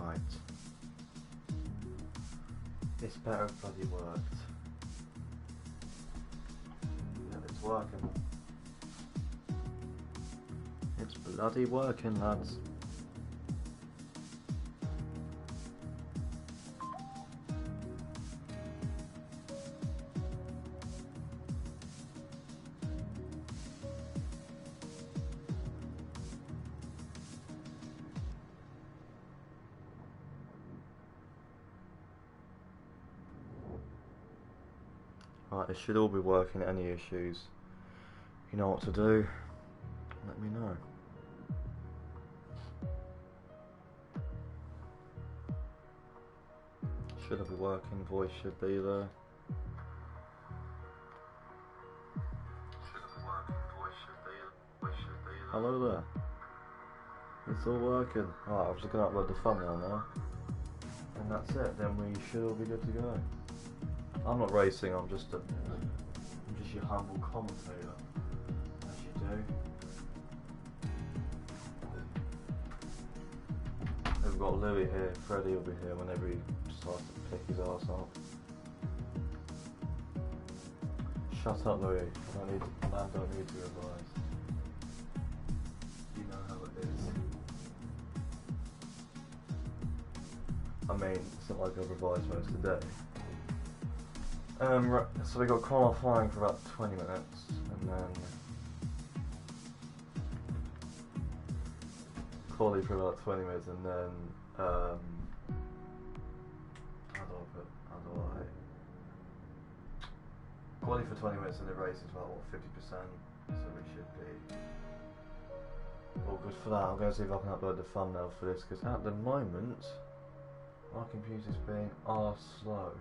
Right. It's better if bloody worked. Yeah, it's working. It's bloody working, lads. Right, it should all be working. Any issues, you know what to do, let me know. Should it be working? Voice should be there. Hello there. It's all working. Right, I'm just going to upload the thumbnail now. And that's it, then we should all be good to go. I'm not racing, I'm just your humble commentator, as you do. We've got Louis here, Freddie will be here whenever he decides to pick his arse up. Shut up, Louis, man don't need to advise. You know how it is. I mean, it's not like I've revised most of the day. So we got qualifying for about 20 minutes, and then quali for about 20 minutes, and then how do I quali for 20 minutes, and the race is about what, 50%, so we should be all good for that. I'm going to see if I can upload the thumbnail for this, because at the moment my computer's being arse slow.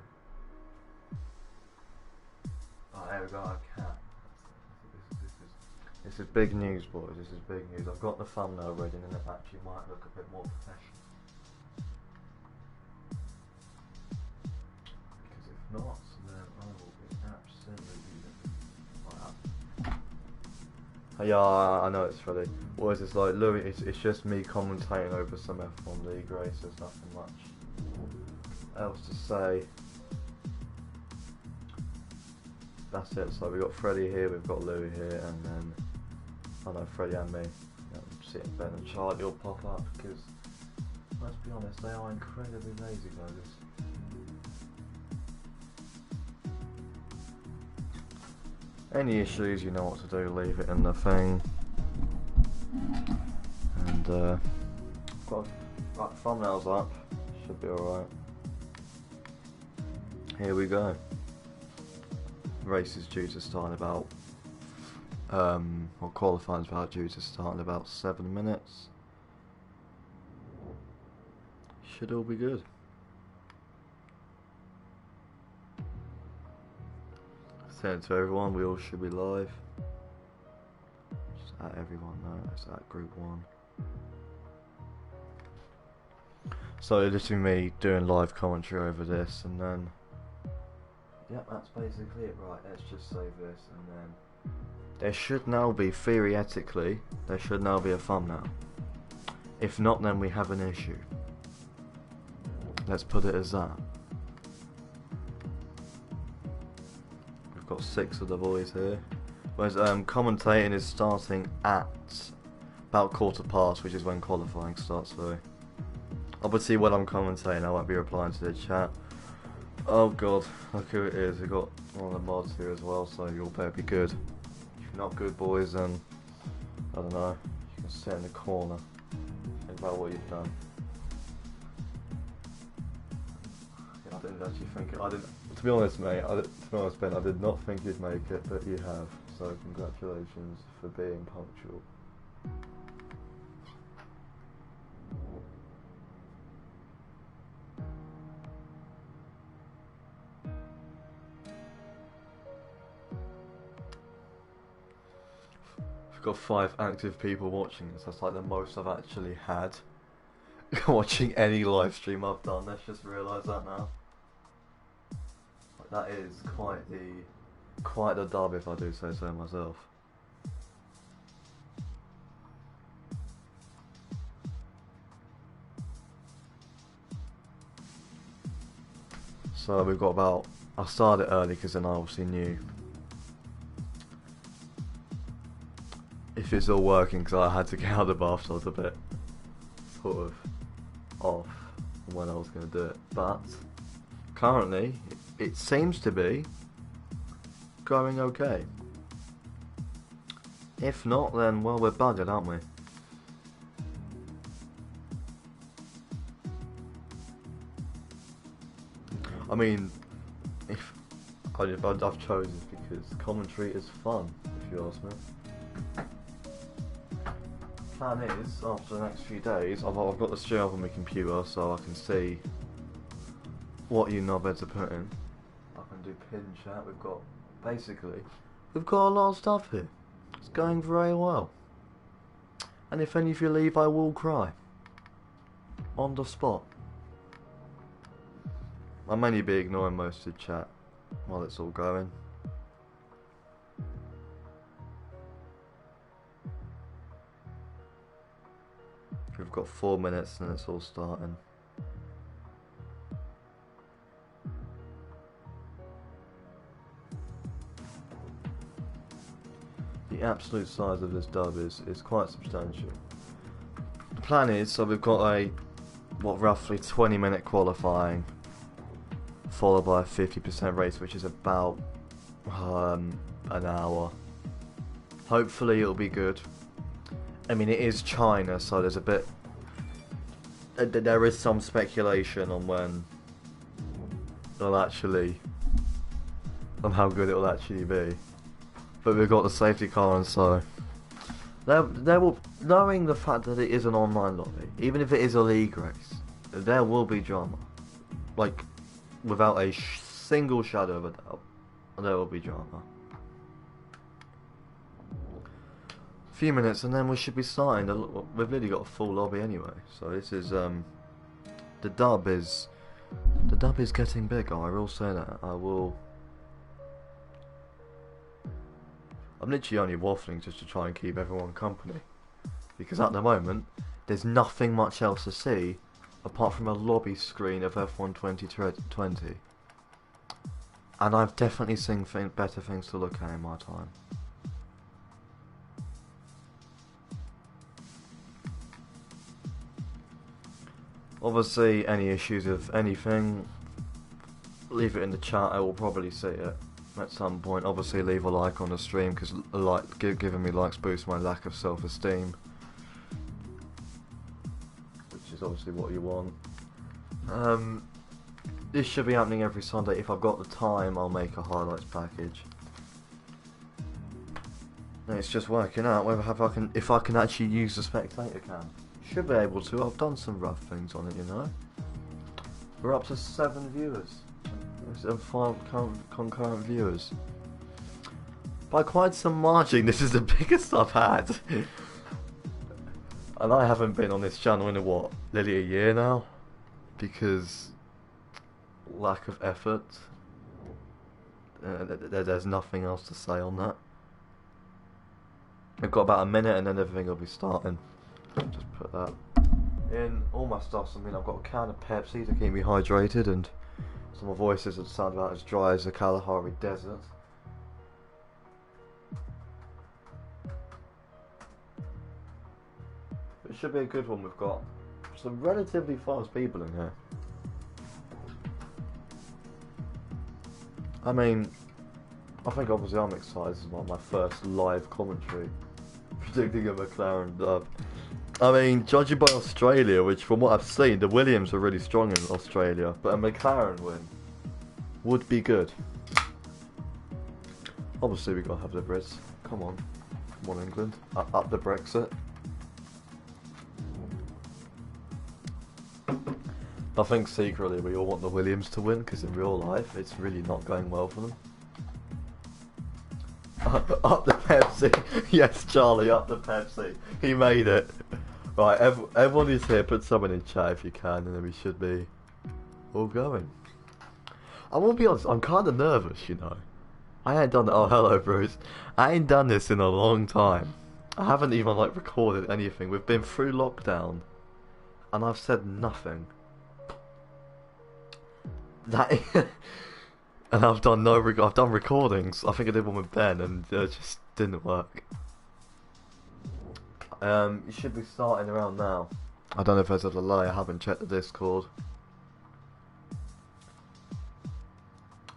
Oh, there we go, I can. This is big news, boys, this is big news. I've got the thumbnail ready and it actually might look a bit more professional. Because if not, then I will be absolutely like that. Yeah, I know it's Freddie. What is this like? Louis, it's just me commentating over some F1 league race, there's nothing much else to say. That's it, so we've got Freddie here, we've got Louis here, and then, I know, Freddie and me. Sitting Ben and Charlie will pop up, because, let's be honest, they are incredibly lazy buggers. Any issues, you know what to do, leave it in the thing. And, got right, thumbnails up, should be alright. Here we go. Race is due to start in about, or qualifying is about due to start in about 7 minutes. Should all be good. Send it to everyone, we all should be live. Just at everyone, no, it's at group 1. So it's just me doing live commentary over this, and then yep, that's basically it. Right, let's just save this, and then there should now be, theoretically, there should now be a thumbnail. If not, then we have an issue. Let's put it as that. We've got 6 of the boys here. Whereas commentating is starting at about 15:15, which is when qualifying starts, so obviously when I'm commentating I won't be replying to the chat. Oh god, look who it is, we've got one of the mods here as well, so you all better be good. If you're not good, boys, then, I don't know, you can sit in the corner, think about what you've done. Yeah, I didn't actually think it, to be honest mate, to be honest Ben, I did not think you'd make it, but you have, so congratulations for being punctual. Got 5 active people watching this. That's like the most I've actually had watching any live stream I've done. Let's just realise that now. Like, that is quite the dub, if I do say so myself. So we've got about... I started early because then I obviously knew if it's all working, because I had to get out of the bath, so I was a bit sort of off on when I was going to do it. But currently it seems to be going okay. If not, then well, we're buggered, aren't we? I mean, if I've chosen because commentary is fun, if you ask me. Plan is, after the next few days, I've got the stream up on my computer so I can see what you knobheads are putting. I can do pin chat. We've got a lot of stuff here. It's going very well. And if any of you leave, I will cry on the spot. I'll mainly be ignoring most of the chat while it's all going. We've got 4 minutes and it's all starting. The absolute size of this dub is quite substantial. The plan is, so we've got a, roughly 20-minute qualifying, followed by a 50% race, which is about an hour. Hopefully it'll be good. I mean, it is China, so there's a bit... there is some speculation on when it'll actually... on how good it'll actually be. But we've got the safety car, and so... there will... knowing the fact that it is an online lobby, even if it is a league race, there will be drama. Like, without a single shadow of a doubt, there will be drama. Few minutes and then we should be starting. We've really got a full lobby anyway, so this is the dub is getting bigger. I will say that. I'm literally only waffling just to try and keep everyone company, because at the moment there's nothing much else to see apart from a lobby screen of F1 2020, and I've definitely seen better things to look at in my time. Obviously, any issues of anything, leave it in the chat. I will probably see it at some point. Obviously, leave a like on the stream, because giving me likes boosts my lack of self-esteem, which is obviously what you want. This should be happening every Sunday. If I've got the time, I'll make a highlights package. And it's just working out whether if I can actually use the spectator cam. Should be able to. I've done some rough things on it, you know. We're up to 7 viewers and 5 concurrent viewers. By quite some margin, this is the biggest I've had. And I haven't been on this channel in nearly a year now, because lack of effort. There's nothing else to say on that. We've got about a minute and then everything will be starting. Just put that in all my stuff. I mean, I've got a can of Pepsi to keep me hydrated, and some of my voices that sound about as dry as the Kalahari Desert. It should be a good one. We've got some relatively fast people in here. I mean, I think obviously I'm excited. This is my first live commentary predicting a McLaren dub. I mean, judging by Australia, which from what I've seen, the Williams are really strong in Australia, but a McLaren win would be good. Obviously, we gotta have the Brits. Come on, England, up the Brexit. I think secretly we all want the Williams to win, because in real life, it's really not going well for them. Up the Pepsi. Yes, Charlie, up the Pepsi. He made it. Right, everyone who's here, put someone in chat if you can, and then we should be all going. I will be honest, I'm kind of nervous, you know. I ain't done... Oh, hello, Bruce. I ain't done this in a long time. I haven't even, recorded anything. We've been through lockdown, and I've said nothing. That and I've done I've done recordings. I think I did one with Ben, and it just didn't work. You should be starting around now. I don't know if there's a delay. I haven't checked the Discord.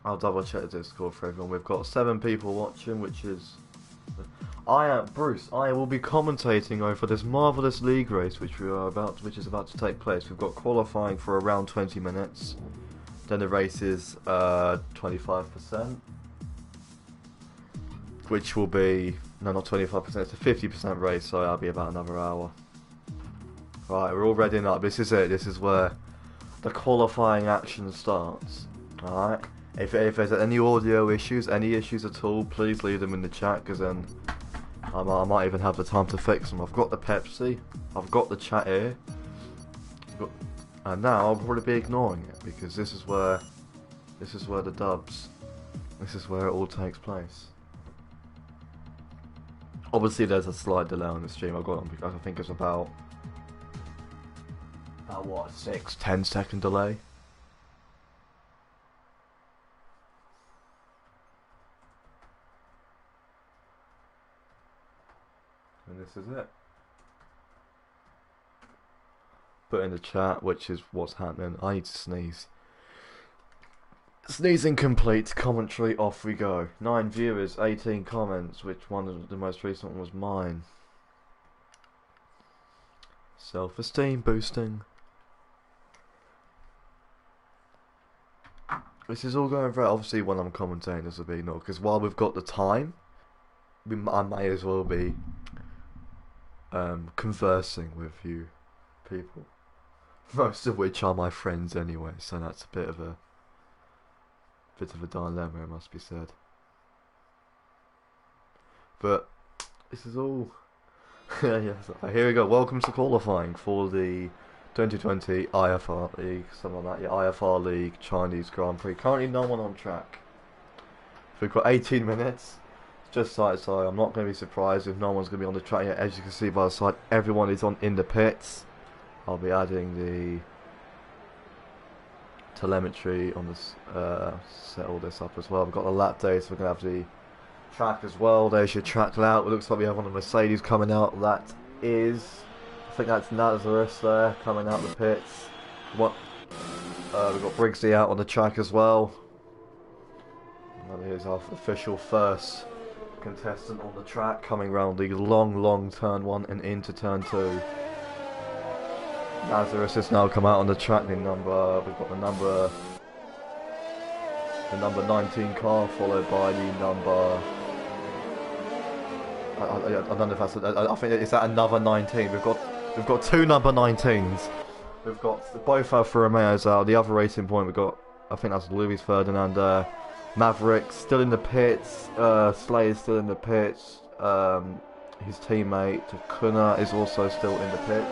I'll double check the Discord for everyone. We've got 7 people watching, which is Bruce. I will be commentating over this marvelous league race, which is about to take place. We've got qualifying for around 20 minutes. Then the race is 25%, which will be no, not 25%. It's a 50% race, so that'll be about another hour. Right, we're all readying up. This is it. This is where the qualifying action starts. All right. If there's any audio issues, any issues at all, please leave them in the chat, because then I might even have the time to fix them. I've got the Pepsi, I've got the chat here, and now I'll probably be ignoring it, because this is where the dubs, this is where it all takes place. Obviously there's a slight delay on the stream. I've got on because I think it's about what, 6-10 second delay. And this is it. Put in the chat, which is what's happening. I need to sneeze. Sneezing complete. Commentary, off we go. 9 viewers, 18 comments. Which one of the most recent one was mine? Self-esteem boosting. This is all going very. Obviously, when I'm commentating, this will be no, because while we've got the time, I may as well be conversing with you people, most of which are my friends anyway, so that's a bit of a dilemma, it must be said. But this is all yes, here we go. Welcome to qualifying for the 2020 IFR League, something like that. Yeah, IFR League Chinese Grand Prix. Currently no one on track. We've got 18 minutes. Just side to side. I'm not going to be surprised if no one's going to be on the track yet. As you can see by the side, everyone is in the pits. I'll be adding the telemetry on this, set all this up as well. We've got the lap data, so we're going to have the track as well. There's your track layout. It looks like we have one of the Mercedes coming out. That is, I think that's Nazareth there, coming out the pits. We've got Briggsy out on the track as well. And here's our official first contestant on the track, coming round the long turn 1 and into turn 2. Nazareth has now come out on the track. We've got the number 19 car, followed by the number, I don't know if that's I think it's that another 19. We've got 2 number 19s. We've got both Alfa Romeos out. The other racing point we've got, I think that's Luis Ferdinand. Maverick still in the pits. Slay is still in the pits. His teammate Kuna is also still in the pits.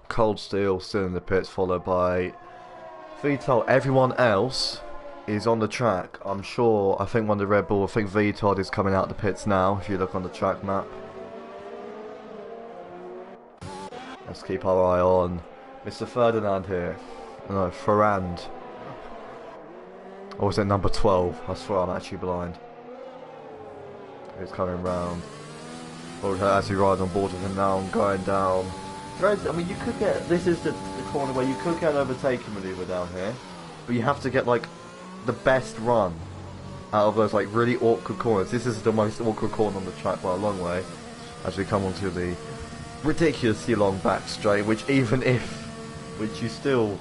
Cold Steel still in the pits, followed by Vito. Everyone else is on the track. I'm sure. I think one of the Red Bull. I think Vito is coming out the pits now. If you look on the track map, let's keep our eye on Mr. Ferdinand here. No, Ferrand. Or was it number 12? I swear I'm actually blind. He's coming round. As he rides on board with him now, I'm going down. I mean, you could get. This is the corner where you could get an overtaking maneuver down here, but you have to get like the best run out of those like really awkward corners. This is the most awkward corner on the track by a long way. As we come onto the ridiculously long back straight, which you still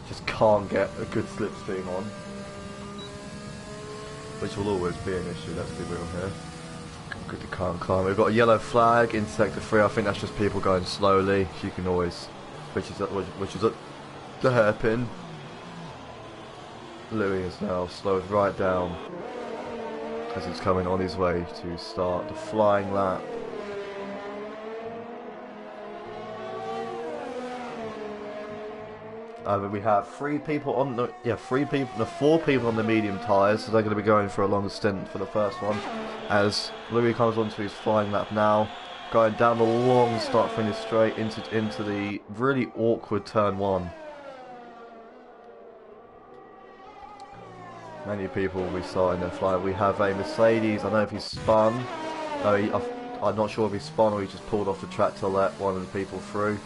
just can't get a good slipstream on, which will always be an issue. Let's be real here. Good to can't climb. We've got a yellow flag in sector 3. I think that's just people going slowly. You can always, which is at the hairpin. Louis is now slowed right down as he's coming on his way to start the flying lap. We have 4 people on the medium tyres, so they're going to be going for a long stint for the first one. As Louis comes onto his flying lap now, going down the long start finish straight into the really awkward turn 1. Many people will be starting their flight. We have a Mercedes. I don't know if he's spun. No, I'm not sure if he spun or he just pulled off the track to let one of the people through.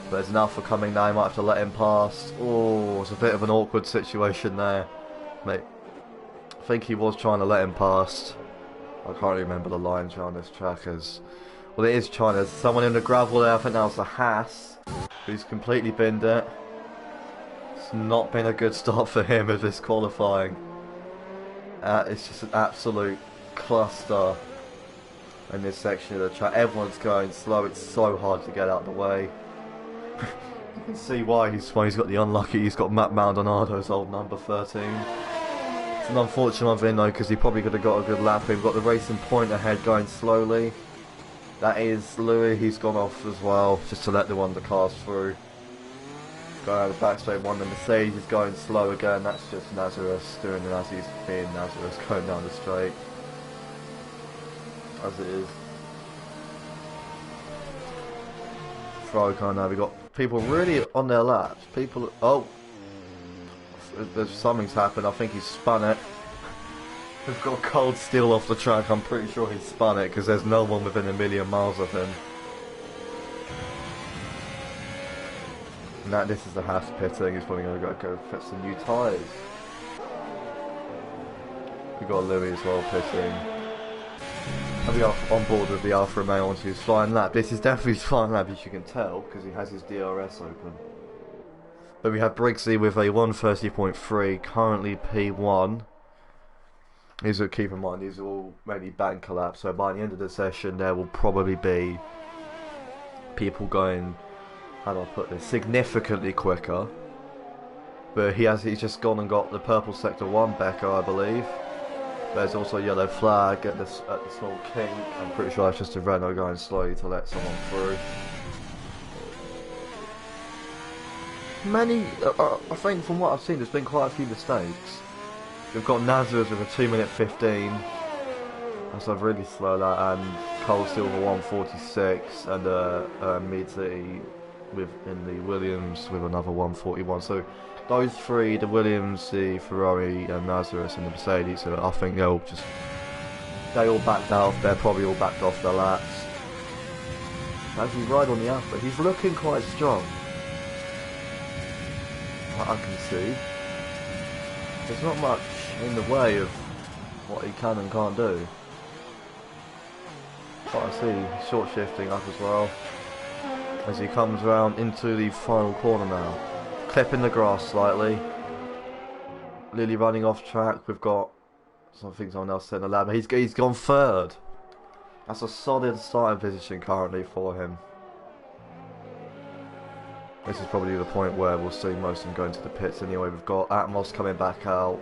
But there's an Alpha coming now. He might have to let him past. Oh, it's a bit of an awkward situation there. Mate, I think he was trying to let him past. I can't remember the lines around this track as... Well, it is China. There's someone in the gravel there. I think that was the Haas, who's completely binned it. It's not been a good start for him of this qualifying. It's just an absolute cluster in this section of the track. Everyone's going slow. It's so hard to get out of the way. You can see why he's got the unlucky. He's got Matt Maldonado's old number 13. It's an unfortunate one for him though, because he probably could have got a good lap. We've got the Racing Point ahead going slowly. That is Louis. He's gone off as well, just to let the undercars through. Going out of the back straight one. The Mercedes is going slow again. That's just Nazareth doing it as he's being Nazareth, going down the straight. As it is. Throw car now. We've got people really on their laps. People. Oh! There's something's happened. I think he's spun it. We've got cold steel off the track. I'm pretty sure he's spun it because there's no one within a million miles of him. Now this is the Haas pitting. He's probably going to go fit some new tyres. We've got Louis as well pitting. And we are on board with the Alfa Romeo onto his flying lap. This is definitely his flying lap, as you can tell, because he has his DRS open. But we have Briggsy with a 130.3, currently P1. These are, keep in mind, these are all mainly banker laps, so by the end of the session there will probably be people going, how do I put this, significantly quicker. But he's just gone and got the purple sector 1 Becker, I believe. There's also a yellow flag at the small kink. I'm pretty sure that's just a Renault going slowly to let someone through. I think from what I've seen, there's been quite a few mistakes. We've got Nazareth with a 2:15. That's a really slow that, and Cole Silver 1:46, and Mid-City in the Williams with another 1:41. So those three, the Williams, the Ferrari, and Nazareth, and the Mercedes, so I think they all backed out. They're probably all backed off their laps. As we ride on the Alpha, he's looking quite strong. I can see. There's not much in the way of what he can and can't do. But I see short shifting up as well as he comes round into the final corner now. Clipping the grass slightly. Lily running off track. We've got someone else in the lab. He's gone third. That's a solid starting position currently for him. This is probably the point where we'll see most of them going to the pits anyway. We've got Atmos coming back out.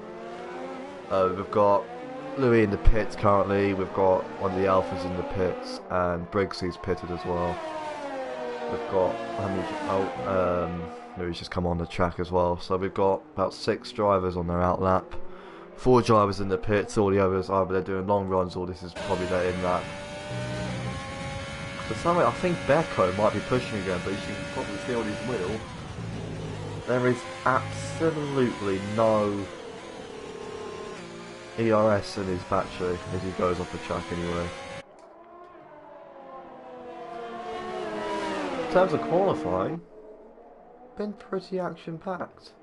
We've got Louis in the pits currently. We've got one of the Alphas in the pits. And Briggsy's pitted as well. We've got Louis just come on the track as well. So we've got about 6 drivers on their out lap. 4 drivers in the pits. All the others, either they're doing long runs or this is probably their in lap. For some reason, I think Becco might be pushing again, but as you can probably feel his wheel, there is absolutely no ERS in his battery as he goes off the track anyway. In terms of qualifying, been pretty action-packed.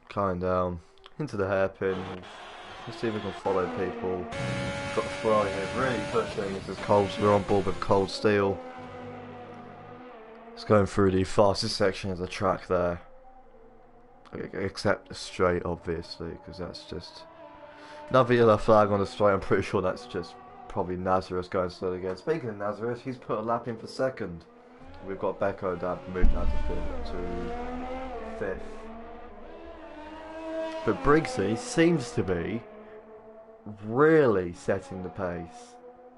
Coming down into the hairpin. Let's see if we can follow people. Got the Ferrari here really pushing. This is cold. We're on board with cold steel. It's going through the fastest section of the track there. Except the straight, obviously, because that's just another yellow flag on the straight. I'm pretty sure that's just probably Nazareth going slow again. Speaking of Nazareth, he's put a lap in for second. We've got Becco down, moved down to fifth. But Briggsy seems to be really setting the pace.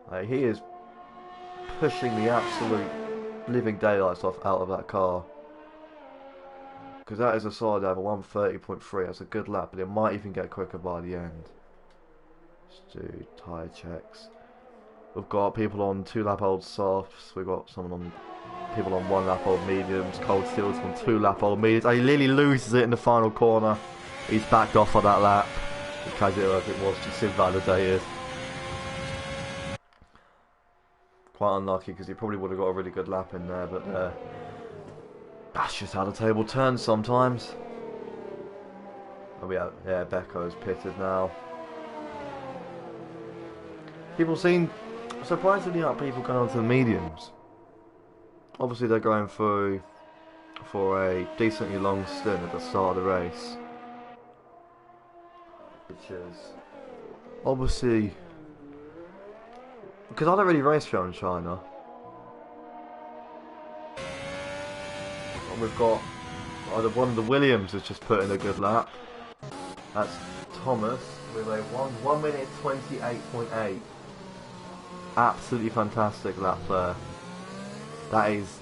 Like, he is pushing the absolute living daylights out of that car. Because that is a solid lap, a 1:30.3. That's a good lap, but it might even get quicker by the end. Let's do tyre checks. We've got people on 2-lap-old softs. We've got people on 1-lap-old mediums. Cold Steel's on 2-lap-old mediums. And he nearly loses it in the final corner. He's backed off on that lap. Because it was just invalidated. Quite unlucky because he probably would have got a really good lap in there, but that's just how the table turns sometimes. Oh yeah, Becco's pitted now. People seem surprisingly not people going on to the mediums. Obviously they're going through for a decently long stint at the start of the race, which is obviously because I don't really race here in China. And we've got one of the Williams has just put in a good lap. That's Thomas with a 1 minute 28.8. Absolutely fantastic lap there. That is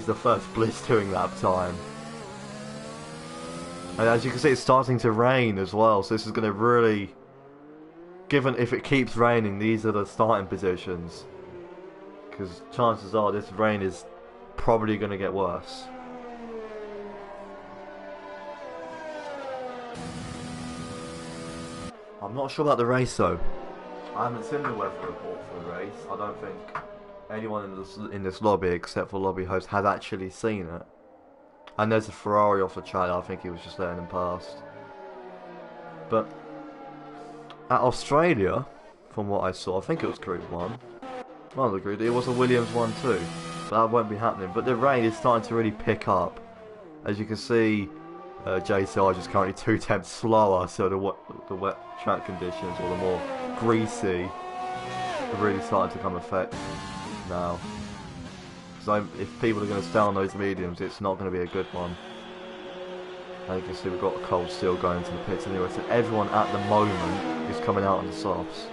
the first blistering lap time. And as you can see, it's starting to rain as well, so this is going to really, given if it keeps raining, these are the starting positions, because chances are this rain is probably going to get worse. I'm not sure about the race though. I haven't seen the weather report for the race. I don't think anyone in this lobby, except for lobby host, has actually seen it. And there's a Ferrari off the trail. I think he was just letting them past. But at Australia, from what I saw, I think it was Group 1. One of the group, it was a Williams 1 too. But that won't be happening. But the rain is starting to really pick up. As you can see, JCR is currently 2 tenths slower, so the wet track conditions, or the more greasy, are really starting to come effect now. Because if people are going to stay on those mediums, it's not going to be a good one. And you can see we've got Cold Steel going to the pits anyway, so everyone at the moment is coming out on the softs.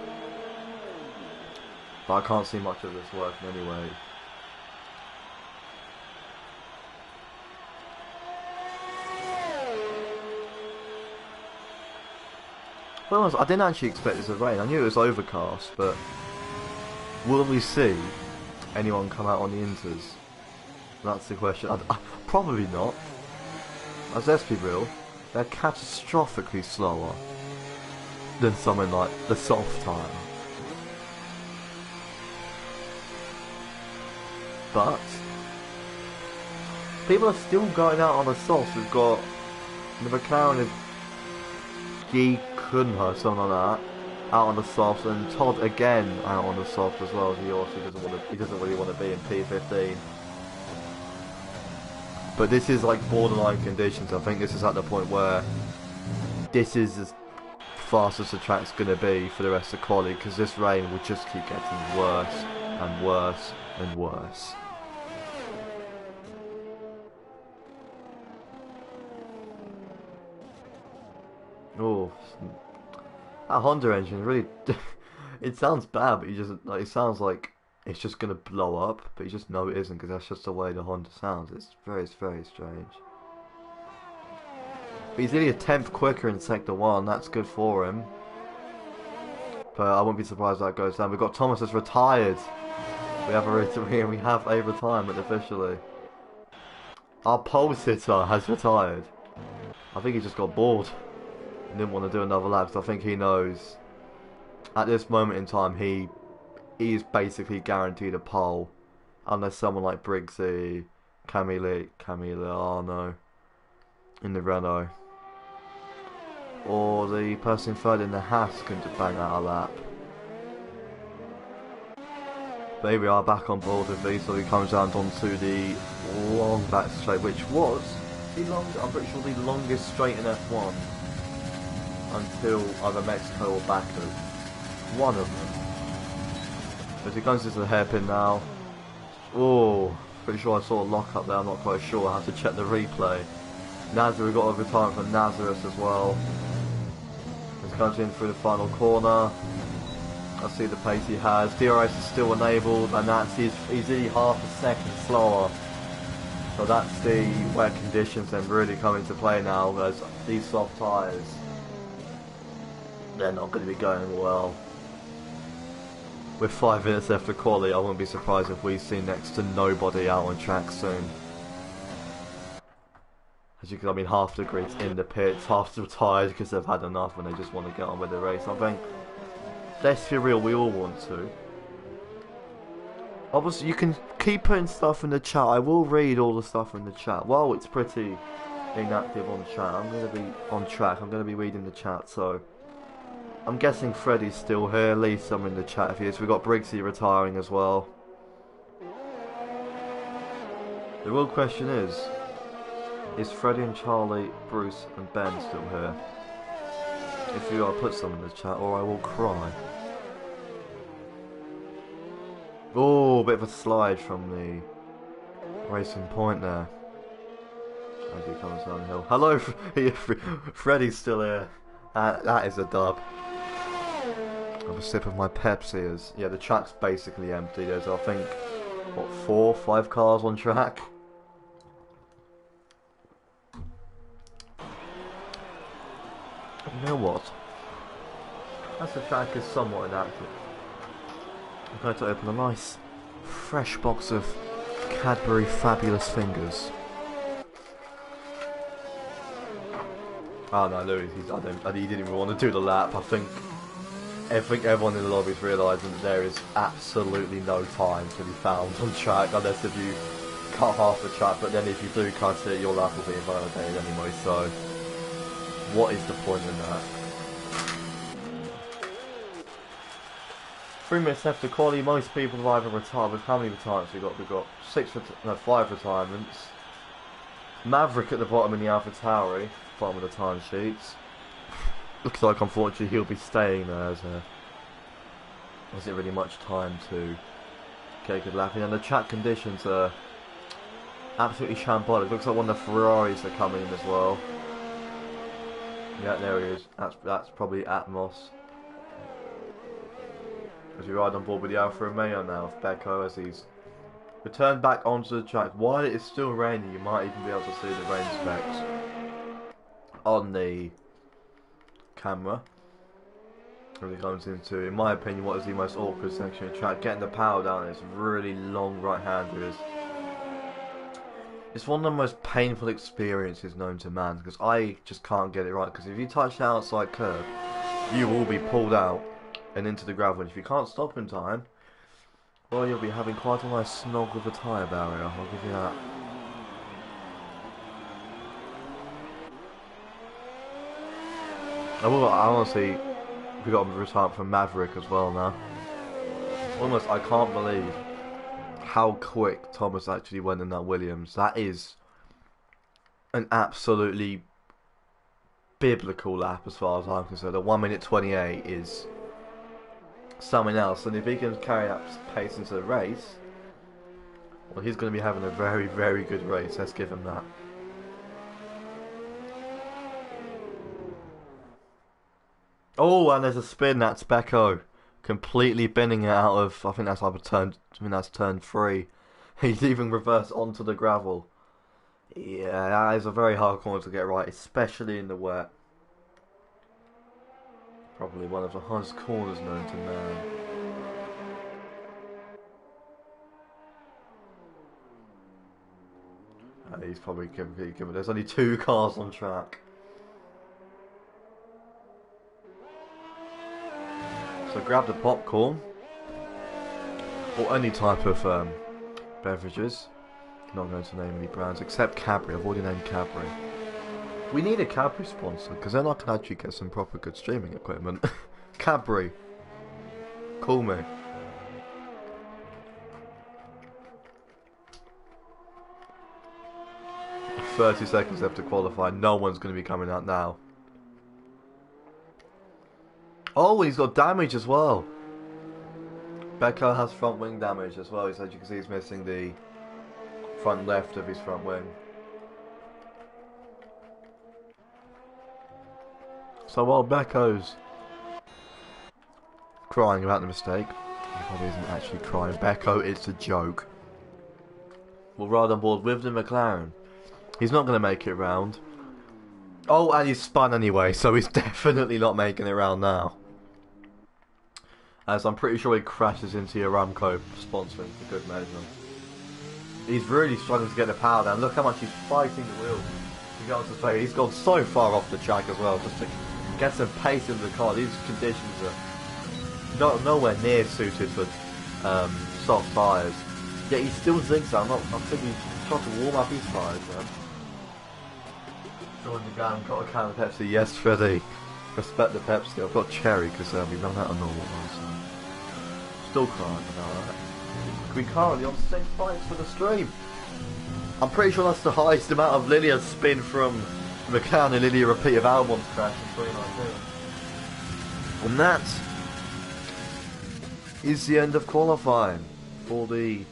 But I can't see much of this working anyway. Well, I didn't actually expect this to rain. I knew it was overcast, but will we see anyone come out on the inters? That's the question. Probably not. As let's be real, they're catastrophically slower than something like the soft tire. But people are still going out on the softs. We've got the McLaren of Guy Kunha, something like that, out on the softs, and Todd again out on the soft as well. He also doesn't really want to be in P15. But this is like borderline conditions. I think this is at the point where this is as fast as the track's going to be for the rest of quali, because this rain will just keep getting worse and worse and worse. Oh, that Honda engine really, it sounds bad, but it sounds like it's just going to blow up, but you just know it isn't, because that's just the way the Honda sounds. It's very strange. But he's nearly a tenth quicker in Sector 1, that's good for him. But I wouldn't be surprised if that goes down. We've got Thomas has retired. We have a retirement officially. Our pole sitter has retired. I think he just got bored and didn't want to do another lap, so I think he knows at this moment in time he is basically guaranteed a pole unless someone like Briggsy, Camilano in the Renault, or the person third in the Haas can just bang out a lap. But here we are back on board with these, so he comes down onto the long back straight, which was I'm pretty sure the longest straight in F1 until either Mexico or Baku. One of them. As he comes into the hairpin now. Oh, pretty sure I saw a lock up there, I'm not quite sure, I have to check the replay. Nazareth, we've got a retirement for Nazareth as well. As he comes in through the final corner. I see the pace he has. DRS is still enabled, and he's nearly half a second slower So that's the wet conditions then really come into play now, as these soft tyres, they're not going to be going well. With 5 minutes left of quali, I wouldn't be surprised if we see next to nobody out on track soon. As you can, I mean, half the grid's in the pits, half the tired because they've had enough and they just want to get on with the race. I think, let's be real, we all want to. Obviously, you can keep putting stuff in the chat. I will read all the stuff in the chat. While it's pretty inactive on chat, I'm going to be on track. I'm going to be reading the chat, so I'm guessing Freddy's still here. At least I'm in the chat if he is. We've got Briggsy retiring as well. The real question is Freddy and Charlie, Bruce and Ben still here? If you are, put some in the chat or I will cry. Oh, a bit of a slide from the racing point there. As he comes downhill. Hello, Freddy's still here. That is a dub. Have a sip of my Pepsi. As yeah, the track's basically empty. There's, I think, what, 4, 5 cars on track. You know what? As the track is somewhat inactive, I'm going to open a nice, fresh box of Cadbury Fabulous Fingers. Oh no, Louis, he didn't even want to do the lap. I think everyone in the lobby is realising that there is absolutely no time to be found on track unless if you cut half the track, but then if you do cut it, your lap will be invalidated anyway, so what is the point in that? 3 minutes left to quali. Most people have either retired. With how many retirements we got? We've got 5 retirements. Maverick at the bottom in the AlphaTauri, bottom of the time sheets. Looks like unfortunately he'll be staying there as there isn't really much time to get a good lap in. And the track conditions are absolutely shambolic. Looks like one of the Ferraris are coming in as well. Yeah, there he is. That's probably Atmos. As we ride on board with the Alfa Romeo now, Becco, as he's returned back onto the track. While it is still raining, you might even be able to see the rain specks on the camera. Really comes into, in my opinion, what is the most awkward section of the track. Getting the power down this really long right-hander is... It's one of the most painful experiences known to man, because I just can't get it right. Because if you touch the outside curb, you will be pulled out and into the gravel. And if you can't stop in time, well, you'll be having quite a nice snog with the tyre barrier, I'll give you that. I honestly, we got a retirement from Maverick as well now. Almost, I can't believe how quick Thomas actually went in that Williams. That is an absolutely biblical lap as far as I'm concerned. A 1 minute 28 is something else, and if he can carry that pace into the race, well, he's going to be having a very, very good race. Let's give him that. Oh, and there's a spin. That's Becco completely binning it out of. I think that's either turn. I think that's turn 3. He's even reversed onto the gravel. Yeah, that is a very hard corner to get right, especially in the wet. Probably one of the hardest corners known to man. He's probably given. There's only 2 cars on track. So grab the popcorn or any type of beverages. Not going to name any brands except Cadbury. I've already named Cadbury. We need a Cadbury sponsor, because then I can actually get some proper good streaming equipment. Cadbury, call me. "30 seconds left to qualify. No one's going to be coming out now." Oh, he's got damage as well. Becco has front wing damage as well. As you can see, he's missing the front left of his front wing. So while Becco's crying about the mistake, he probably isn't actually crying. Becco, it's a joke. will ride on board with the McLaren. He's not going to make it round. Oh, and he's spun anyway, so he's definitely not making it round now. As I'm pretty sure he crashes into Aramco sponsoring for good measure. He's really struggling to get the power down. Look how much he's fighting the wheels. He's gone so far off the track as well, just to get some pace into the car. These conditions are nowhere near suited for soft tyres. Yet he still thinks that. I think he's trying to warm up his tyres, man. Join the gang, got a can of Pepsi. Yes, Freddy. Respect the Pepsi. I've got cherry because we ran out of normal ones. So. Still crying about that. We're currently on 6 bikes for the stream. I'm pretty sure that's the highest amount of linear spin from McLaren and linear repeat of Albon's crash in 2019. And that is the end of qualifying for the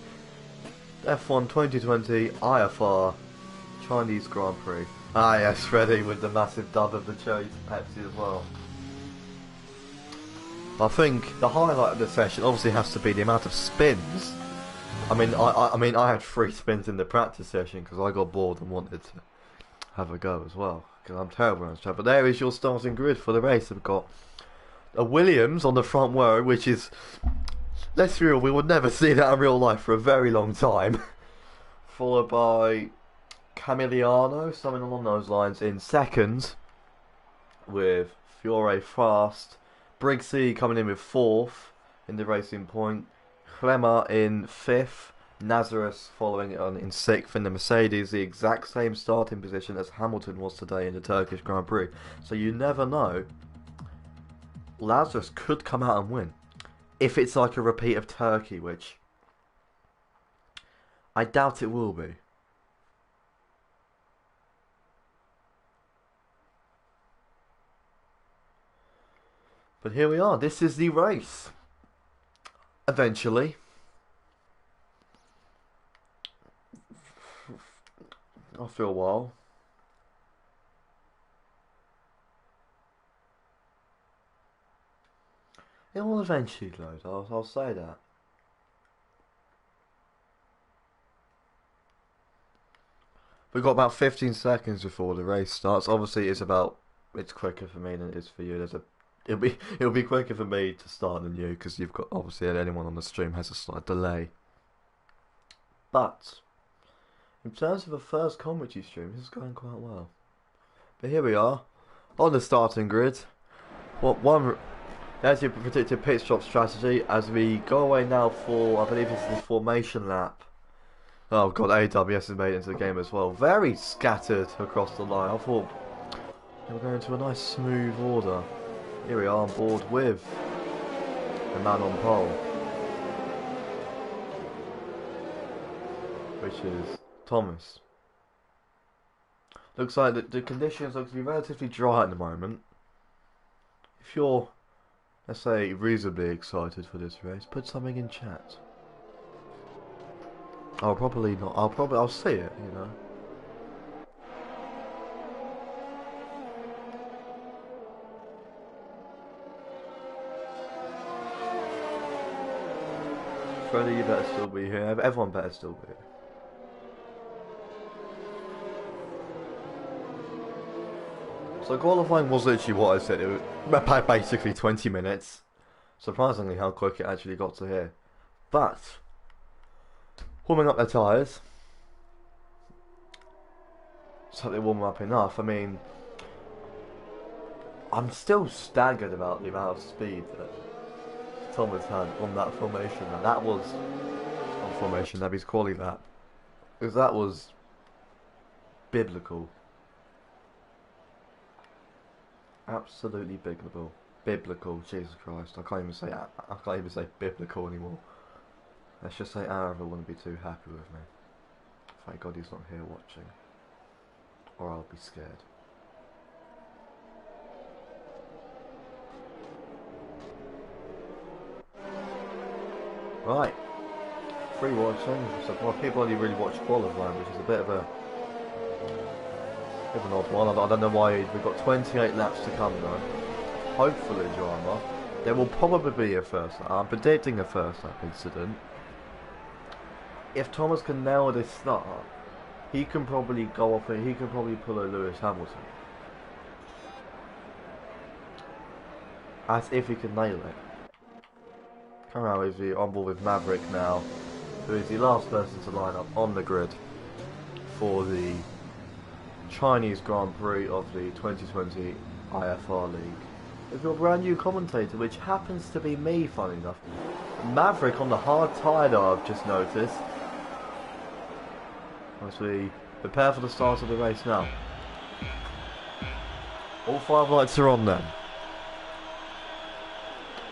F1 2020 IFR Chinese Grand Prix. Ah yes, Freddy with the massive dub of the cherry Pepsi as well. I think the highlight of the session obviously has to be the amount of spins. I mean, I had 3 spins in the practice session because I got bored and wanted to have a go as well. Because I'm terrible on this track. But there is your starting grid for the race. We've got a Williams on the front row, which is, let's be real, we would never see that in real life for a very long time. Followed by Camiliano, something along those lines, in second, with Fiore fast. Briggsy coming in with 4th in the Racing Point. Clemmer in 5th, Nazareth following it on in 6th in the Mercedes, the exact same starting position as Hamilton was today in the Turkish Grand Prix. So you never know. Lazarus could come out and win. If it's like a repeat of Turkey, which I doubt it will be. But here we are, this is the race. Eventually. After a while. It will eventually load, I'll say that. We've got about 15 seconds before the race starts. Obviously it's quicker for me than it is for you. It'll be quicker for me to start than you because you've got, obviously, anyone on the stream has a slight delay. But in terms of a first commentary stream, this is going quite well. But here we are on the starting grid. There's your predicted pit stop strategy as we go away now for, I believe this is the formation lap. Oh god, AWS has made it into the game as well. Very scattered across the line. I thought they were going into a nice smooth order. Here we are on board with the man on pole, which is Thomas. Looks like the conditions look to be relatively dry at the moment. If you're, let's say, reasonably excited for this race, put something in chat. I'll probably not. I'll see it, you know. Freddy, you better still be here. Everyone better still be here. So qualifying was literally what I said. It was basically 20 minutes. Surprisingly how quick it actually got to here. But warming up their tyres. So they warm up enough. I mean, I'm still staggered about the amount of speed that Thomas had on that formation. Now that was on formation, that means quality lap, because that was biblical, absolutely biblical. Jesus Christ, I can't even say biblical anymore. Let's just say Arava wouldn't be too happy with me. Thank God he's not here watching, or I'll be scared. Right, free watching. So well, people only really watch qualifying, which is a bit of an odd one. I don't know why. We've got 28 laps to come though. Hopefully, drama. There will probably be a first lap. I'm predicting a first lap incident. if Thomas can nail this start, he can probably go up and he can probably pull a Lewis Hamilton. As if he can nail it. Come out is on board with Maverick now, who is the last person to line up on the grid for the Chinese Grand Prix of the 2020 IFR League. We've got a brand new commentator, which happens to be me, funny enough. Maverick on the hard tyre, I've just noticed. As we prepare for the start of the race now. All 5 lights are on then.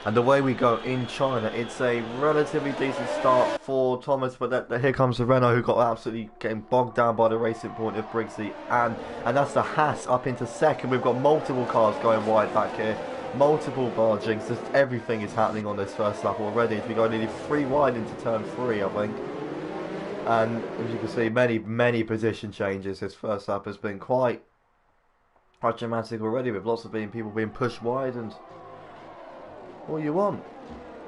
And the way we go in China, it's a relatively decent start for Thomas, but here comes the Renault, who got absolutely getting bogged down by the racing point of Briggsy, and that's the Haas up into second. We've got multiple cars going wide back here, multiple bargings, just everything is happening on this first lap already. We go nearly 3 wide into turn 3, I think. And as you can see, many position changes. This first lap has been quite dramatic already, with lots of people being pushed wide and what you want.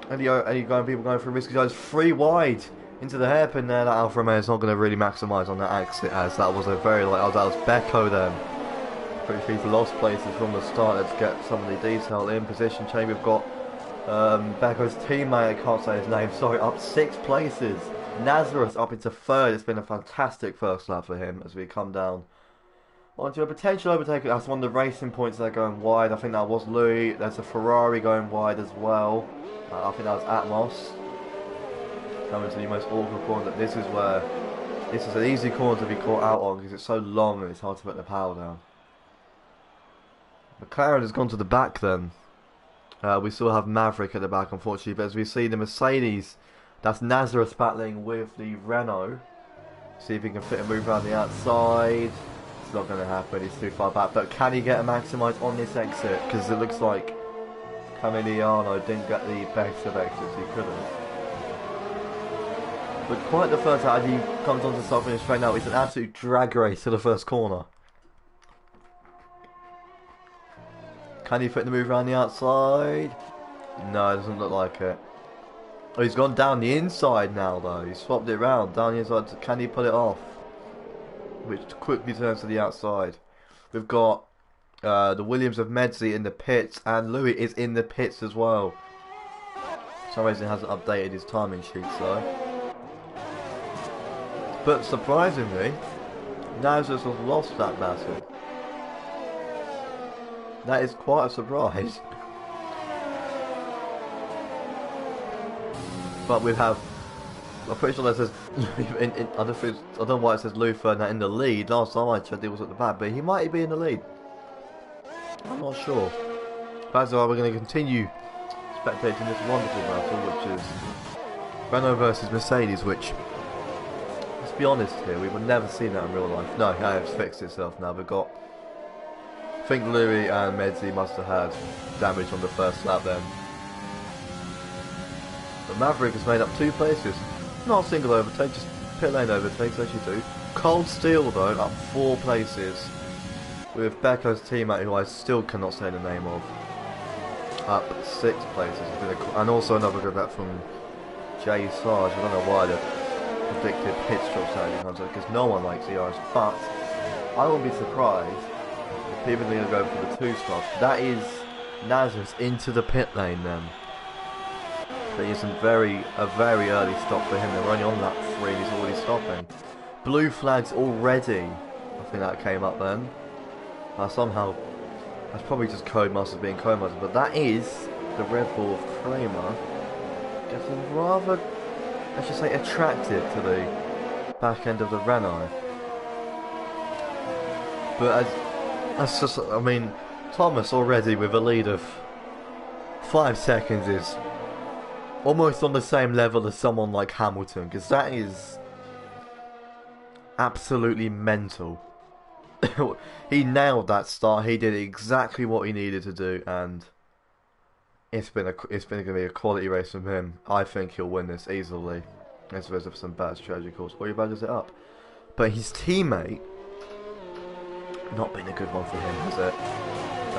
And people going through risky zones 3 wide into the hairpin there. That Alfa Romeo is not going to really maximise on that exit, as that was a very that was Becco then. Pretty sure he's lost places from the start. Let's get some of the detail in. Position change, we've got Becco's teammate, I can't say his name, sorry, up 6 places. Nazareth up into 3rd. It's been a fantastic first lap for him as we come down onto a potential overtake. That's one of the racing points that are going wide. I think that was Louis. There's a Ferrari going wide as well. I think that was Atmos. Coming to the most awkward corner. This is an easy corner to be caught out on because it's so long and it's hard to put the power down. McLaren has gone to the back then. We still have Maverick at the back, unfortunately, but as we see the Mercedes, that's Nazareth battling with the Renault. See if he can fit a move around the outside. It's not going to happen, he's too far back, but can he get a maximise on this exit? Because it looks like Camilliano didn't get the best of exits, he couldn't. But quite the first as he comes onto the start finish straight now, it's an absolute drag race to the first corner. Can he fit the move around the outside? No, it doesn't look like it. Oh, he's gone down the inside now though, he's swapped it around, down the inside, can he pull it off? Which quickly turns to the outside. We've got the Williams of Medzi in the pits, and Louis is in the pits as well. For some reason he hasn't updated his timing sheets though. But surprisingly, Nazareth has lost that battle. That is quite a surprise. But we have, I'm pretty sure that says, I don't know why it says Lou Ferdinand in the lead. Last time I checked it was at the back, but he might be in the lead. I'm not sure. That's why we're going to continue spectating this wonderful battle, which is Renault versus Mercedes, which, let's be honest here, we would never see that in real life. No, it's fixed itself now. We've got, I think Louis and Medzi must have had damage on the first lap then. But Maverick has made up 2 places. Not a single overtake, just pit lane overtakes as you do. Cold Steel though, up 4 places. With Becco's teammate, who I still cannot say the name of, up 6 places. And also another good lap from Jay Sarge. I don't know why the predicted pit stop Saturday comes out, because no one likes the Irish. But I won't be surprised if people are going to go for the 2 stops. That is Nazareth into the pit lane then. But it's a very early stop for him. They're only on lap 3 and he's already stopping. Blue flags already. I think that came up then. Somehow, that's probably just Codemasters being Codemasters, but that is the Red Bull of Kramer getting rather, let's just say, attracted to the back end of the Renault. But that's just, I mean, Thomas already with a lead of 5 seconds is almost on the same level as someone like Hamilton, because that is absolutely mental. He nailed that start. He did exactly what he needed to do, and it's been going to be a quality race from him. I think he'll win this easily. As well as some bad strategy calls, or he badges it up. But his teammate, not been a good one for him, has it?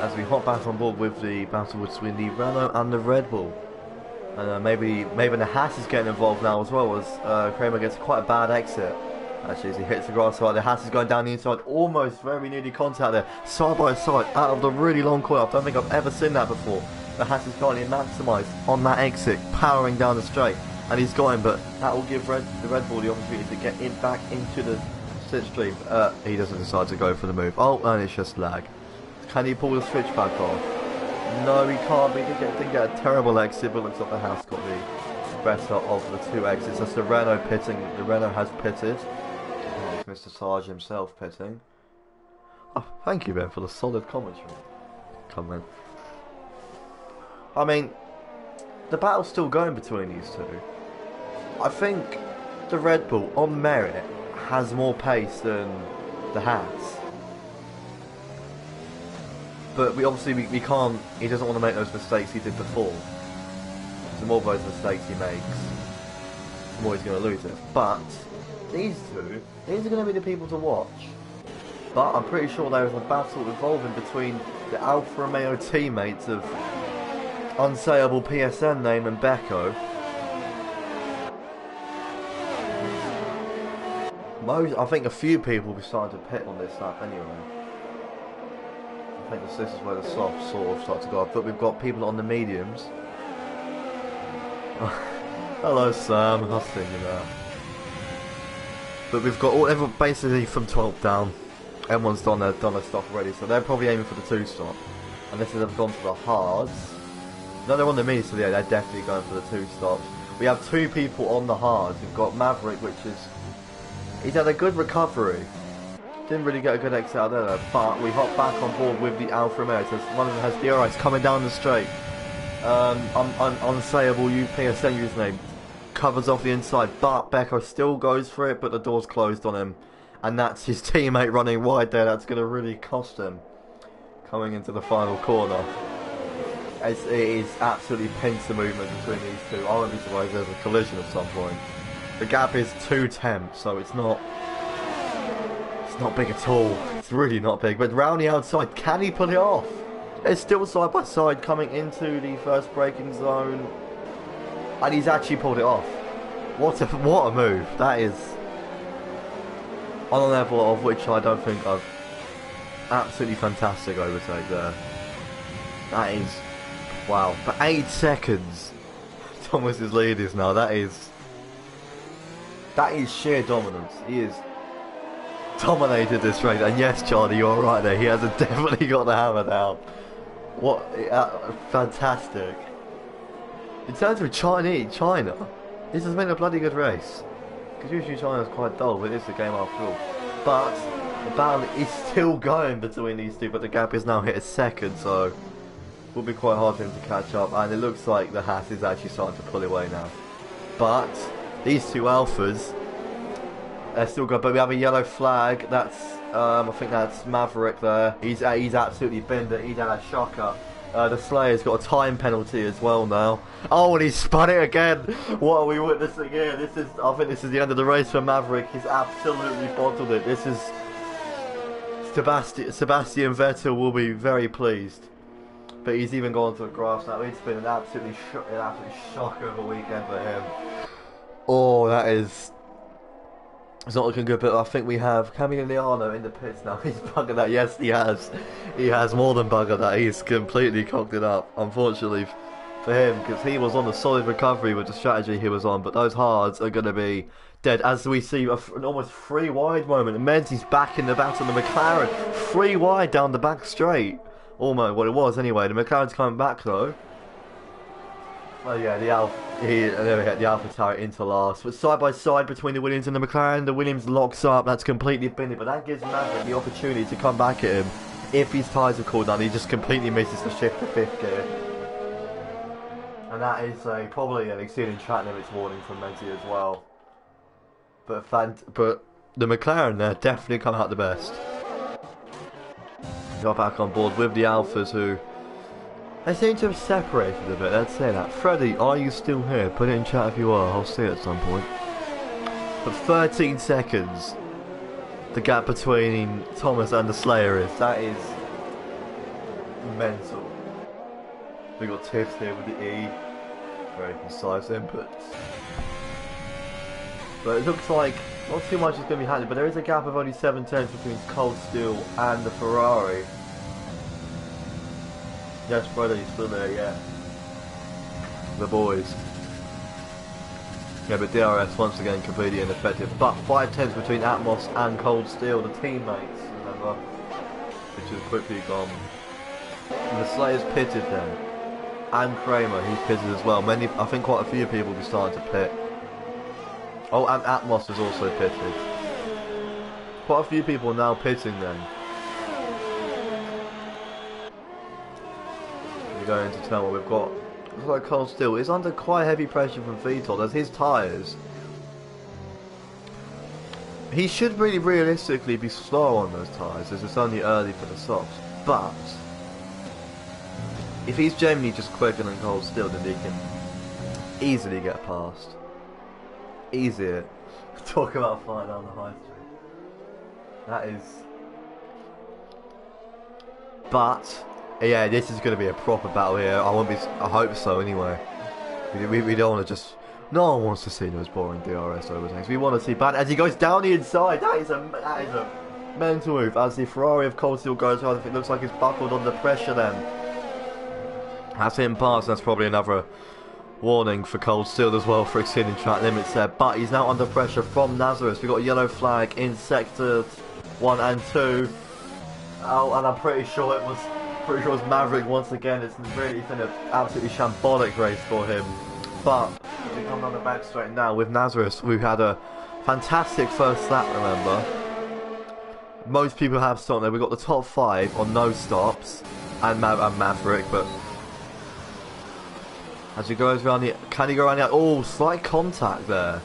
As we hop back on board with the battle between the Renault and the Red Bull. And maybe the Haas is getting involved now as well, as Kramer gets quite a bad exit. Actually, as he hits the grass side, the Haas is going down the inside, almost very nearly contact there, side by side, out of the really long corner. I don't think I've ever seen that before. The Haas is currently maximised on that exit, powering down the straight, and he's got him, but that will give the Red Bull the opportunity to get in back into the slipstream. He doesn't decide to go for the move. Oh, and it's just lag. Can he pull the switch back off? No, he can't. He didn't get a terrible exit, but looks like the Haas got the better of the two exits. That's the Renault pitting. The Renault has pitted. It's Mr. Sarge himself pitting. Oh, thank you, Ben, for the solid commentary. Comment. I mean, the battle's still going between these two. I think the Red Bull, on merit, has more pace than the Haas. But we can't. He doesn't want to make those mistakes he did before. The more of those mistakes he makes, the more he's going to lose it. But these are going to be the people to watch. But I'm pretty sure there is a battle evolving between the Alfa Romeo teammates of unsayable PSN name and Becco. I think a few people will be starting to pit on this lap anyway. I think this is where the softs sort of start to go up, but we've got people on the mediums. Hello Sam, I was thinking that. But we've got everyone basically from 12th down. Everyone's done their stop already, so they're probably aiming for the 2-stop. Unless they've gone for the hards. No, they're on the mediums, so yeah, they're definitely going for the 2 stops. We have 2 people on the hards. We've got Maverick, which is... He's had a good recovery. Didn't really get a good exit out there, but we hop back on board with the Alfa Romeo. So one of them has DRS coming down the straight. Unsayable UPSN username. Covers off the inside, but Becco still goes for it, but the door's closed on him. And that's his teammate running wide there. That's going to really cost him. Coming into the final corner. It is absolutely pincer movement between these two. I wouldn't be surprised there's a collision at some point. The gap is 2 tenths, so it's not big at all. It's really not big. But round the outside, can he pull it off? It's still side by side coming into the first braking zone, and he's actually pulled it off. What a move! That is on a level of which I don't think I've absolutely fantastic overtake there. That is wow. For 8 seconds, Thomas is leading now. That is sheer dominance. He is dominated this race, and yes, Charlie, you're right there. He has definitely got the hammer down. What fantastic! In terms of China, this has been a bloody good race. Because usually China's quite dull, but it's a game after all. But the battle is still going between these two, but the gap is now hit a second, so it will be quite hard for him to catch up. And it looks like the Haas is actually starting to pull away now. But these two Alphas, they're still good, but we have a yellow flag. That's I think that's Maverick there. He's absolutely binned it. He's had a shocker. The Slayer's got a time penalty as well now. Oh, and he's spun it again. What are we witnessing here? I think this is the end of the race for Maverick. He's absolutely bottled it. This is Sebastian Vettel will be very pleased. But he's even gone to the grass now. It's been an absolute shocker of a weekend for him. Oh, that is... It's not looking good, but I think we have Camilliano in the pits now. He's buggered that. Yes, he has. He has more than buggered that. He's completely cocked it up, unfortunately for him, because he was on a solid recovery with the strategy he was on, but those hards are going to be dead. As we see an almost 3 wide moment, and Menzies back in the battle, the McLaren 3 wide down the back straight. Almost what it was anyway. The McLaren's coming back though. Well, yeah, the Alpha Tower into last. But side by side between the Williams and the McLaren, the Williams locks up. That's completely binned it, but that gives Maverick the opportunity to come back at him. If his tyres are cooled down, he just completely misses the shift to 5th gear. And that is probably an exceeding track limits warning from Menzies as well. But the McLaren there definitely come out the best. Got back on board with the Alphas, who they seem to have separated a bit. Let's say that. Freddie, are you still here? Put it in chat if you are. I'll see it at some point. But 13 seconds, the gap between Thomas and the Slayer is. That is mental. We got Tiffs here with the E. very concise inputs. But it looks like not too much is going to be happening, but there is a gap of only 7 tenths between Cold Steel and the Ferrari. Yes, brother, he's still there, yeah. The boys. Yeah, but DRS once again completely ineffective. But 5 tenths between Atmos and Cold Steel, the teammates, remember, which has quickly gone. And the Slayer's pitted then. And Kramer, he's pitted as well. I think quite a few people will be starting to pit. Oh, and Atmos is also pitted. Quite a few people are now pitting then. We're going to tell what we've got. Looks like Cold Steel is under quite heavy pressure from Vettel as his tyres. He should really realistically be slow on those tyres as it's only early for the softs. But if he's genuinely just quicker than Cold Steel, then he can easily get past. Easier. Talk about flying down the high street. That is. But yeah, this is going to be a proper battle here. I hope so anyway. We don't want to just. No one wants to see those boring DRS overtakes. We want to see bad as he goes down the inside. That is a mental move. As the Ferrari of Cold Steel goes around, it looks like he's buckled under pressure. Then that's him past. That's probably another warning for Cold Steel as well for exceeding track limits there. But he's now under pressure from Nazareth. We've got a yellow flag in sector 1 and 2. Oh, and I'm pretty sure it was Maverick once again. It's been an absolutely shambolic race for him. But we come on the back straight now with Nazareth. We've had a fantastic first lap, remember. Most people have stopped there. We've got the top 5 on no stops and Maverick, but as he goes around the... Can he go around the... Oh, slight contact there.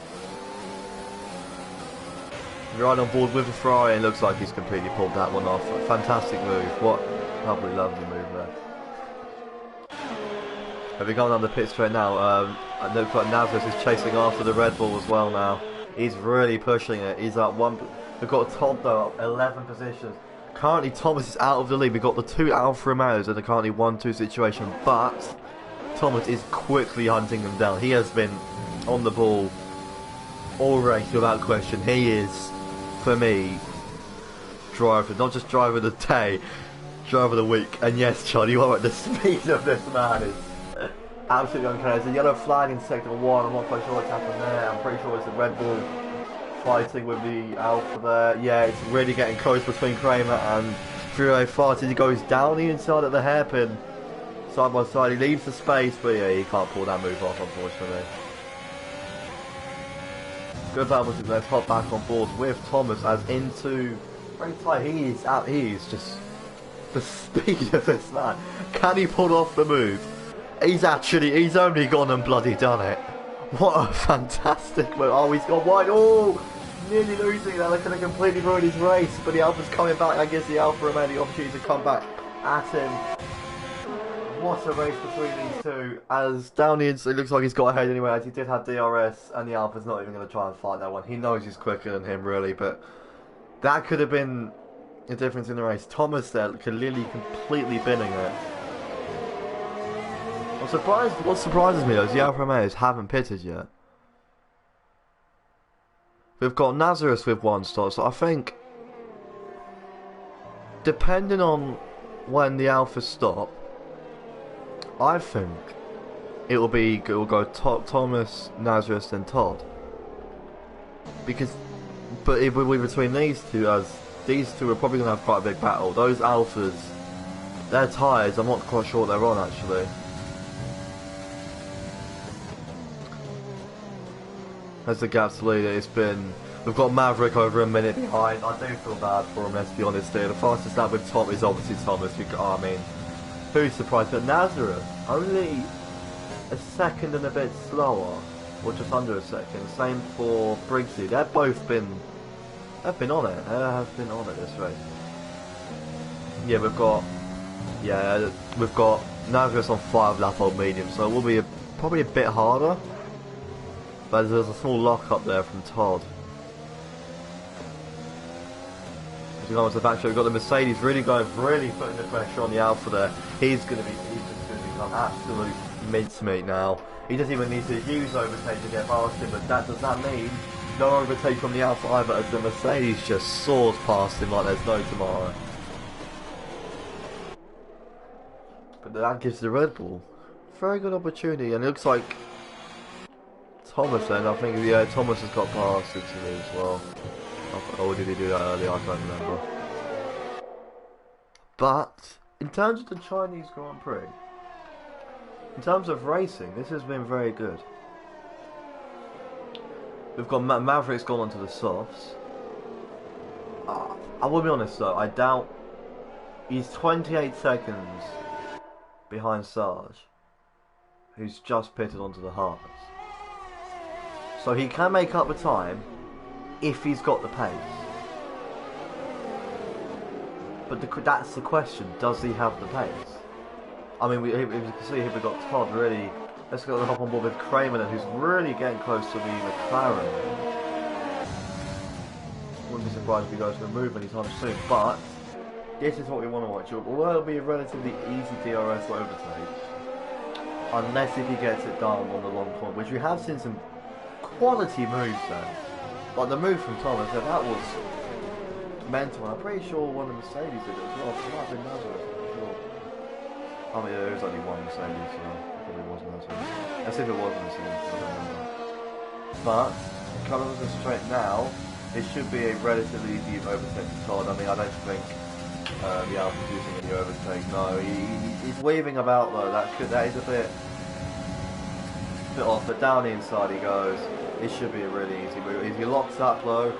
Right on board with the Ferrari, and looks like he's completely pulled that one off. A fantastic move. What lovely, lovely move there. Have we gone on the pit straight now? It looks like Nazareth is chasing after the Red Bull as well now. He's really pushing it. He's up one... We've got Todd though, up 11 positions. Currently Thomas is out of the lead. We've got the 2 Alfa Romeos in a currently 1-2 situation, but Thomas is quickly hunting them down. He has been on the ball all race without question. He is, for me, driver, not just driver of the day, driver of the week. And yes, Charlie, you are right, the speed of this man is absolutely uncanny. There's a yellow flag in sector 1. I'm not quite sure what's happened there. I'm pretty sure it's the Red Bull fighting with the Alfa there. Yeah, it's really getting close between Kramer and Furio Fart as he goes down the inside of the hairpin. Side by side, he leaves the space, but yeah, he can't pull that move off, unfortunately. Good battle, let's hop back on board with Thomas as into very tight. He is just the speed of this man. Can he pull off the move? He's only gone and bloody done it. What a fantastic move. Oh, he's gone wide. Oh, nearly losing that. That could have completely ruined his race, but the Alfa's coming back. I guess the Alfa Romeo the opportunity to come back at him. What a race between these two. As down the inside, it looks like he's got ahead anyway, as he did have DRS, and the Alfa's not even going to try and fight that one. He knows he's quicker than him, really, but that could have been a difference in the race. Thomas there, clearly completely binning it. What surprises me though is the Alfa Romeos haven't pitted yet. We've got Nazareth with 1 stop, so I think, depending on when the Alphas stop, I think it will go Thomas, Nazareth, then Todd. But it will be between these two, as these two are probably going to have quite a big battle. Those Alphas, their tyres, I'm not quite sure what they're on actually. As the gap's leader, we've got Maverick over a minute behind. I do feel bad for him, let's be honest here. The fastest lap with Tom is obviously Thomas. I mean, who's surprised? But Nazareth, only a second and a bit slower, or just under a second. Same for Briggsy. They've on it. They have been on it this race. Yeah, we've got Nazareth on 5 lap old medium, so it will be probably a bit harder. But there's a small lock up there from Todd. As you go on to the back straight, we've got the Mercedes really putting the pressure on the Alfa there. He's just going to become absolute mincemeat now. He doesn't even need to use overtake to get past him, but does that mean no overtake from the Alpha either, as the Mercedes just soars past him like there's no tomorrow. But that gives the Red Bull very good opportunity, and it looks like Thomas then, I think, yeah, Thomas has got past Italy as well. Or did he do that earlier? I can't remember. But, in terms of the Chinese Grand Prix, in terms of racing, this has been very good. We've got Maverick's gone onto the softs. I will be honest though, I doubt he's 28 seconds behind Sarge, who's just pitted onto the hards. So he can make up the time if he's got the pace. But that's the question, does he have the pace? I mean, if you can see here we've got Todd really. Let's go hop on board with Kramer then, who's really getting close to the McLaren. Wouldn't be surprised if he goes to move anytime soon, but this is what we want to watch. Although it'll be a relatively easy DRS to overtake, unless if he gets it done on the long corner, which we have seen some quality moves there. Like the move from Thomas, that was mental. I'm pretty sure one of the Mercedes did it as well. It might have been Nazareth, I'm not sure. I mean, there was only one Mercedes, so probably wasn't Nazareth. As if it was Mercedes, I don't remember. But, coming on the straight now, it should be a relatively easy overtake to Todd. I mean, I don't think the Alpha's using any overtake. No, he's weaving about though. That is a bit off. But down the inside he goes. It should be a really easy move. If he locks up though,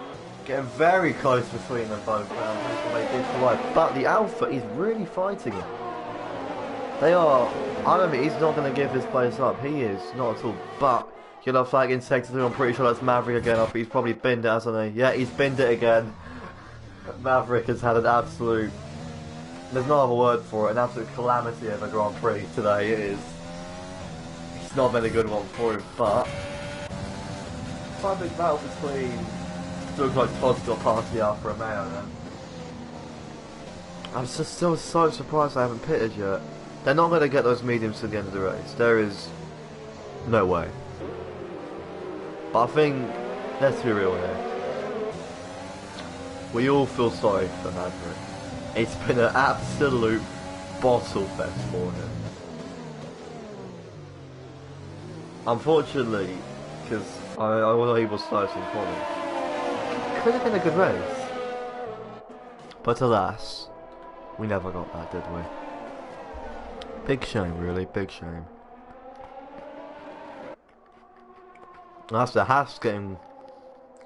getting very close between them both. But the Alpha is really fighting him. They are. I don't think he's not going to give this place up. He is not at all. But yellow flag in sector 3. I'm pretty sure that's Maverick again. He's probably binned it, hasn't he? Yeah, he's binned it again. Maverick has had an absolute. There's no other word for it. An absolute calamity of a Grand Prix today. It is. It's not been a good one for him, but quite a big battle between. Looks like Todd's got past the Alfa Romeo then. I'm just still so surprised I haven't pitted yet. They're not going to get those mediums to the end of the race. There is no way. But I think, let's be real here. We all feel sorry for Maverick. It's been an absolute bottle fest for him. Unfortunately, because I was able to start in quality. Could have been a good race. But alas, we never got that, did we? Big shame, really, big shame. After Haas getting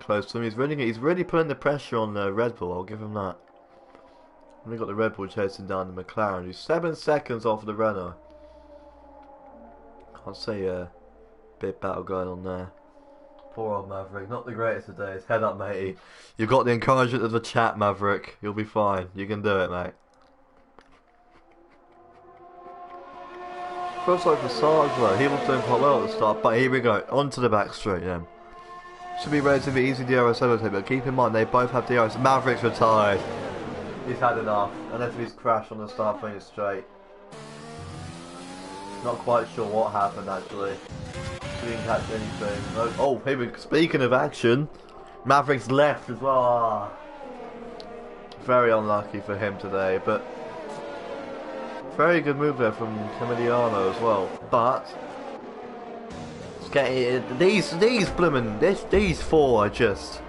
close to him, he's really putting the pressure on Red Bull, I'll give him that. And we got the Red Bull chasing down the McLaren, who's 7 seconds off the Renault. Can't say a bit battle going on there. Poor old Maverick, not the greatest of days. Head up, matey. You've got the encouragement of the chat, Maverick. You'll be fine. You can do it, mate. Feels like for Sarge though, he was doing quite well at the start, but here we go, onto the back straight then. Should be relatively easy DRS overtake, but keep in mind they both have DRS. Maverick's retired. He's had enough, unless he's crashed on the start finish straight. Not quite sure what happened actually. Didn't catch anything. Oh, here we go. Speaking of action, Maverick's left as well. Ah. Very unlucky for him today, but very good move there from Camilliano as well. But it's getting these four are just,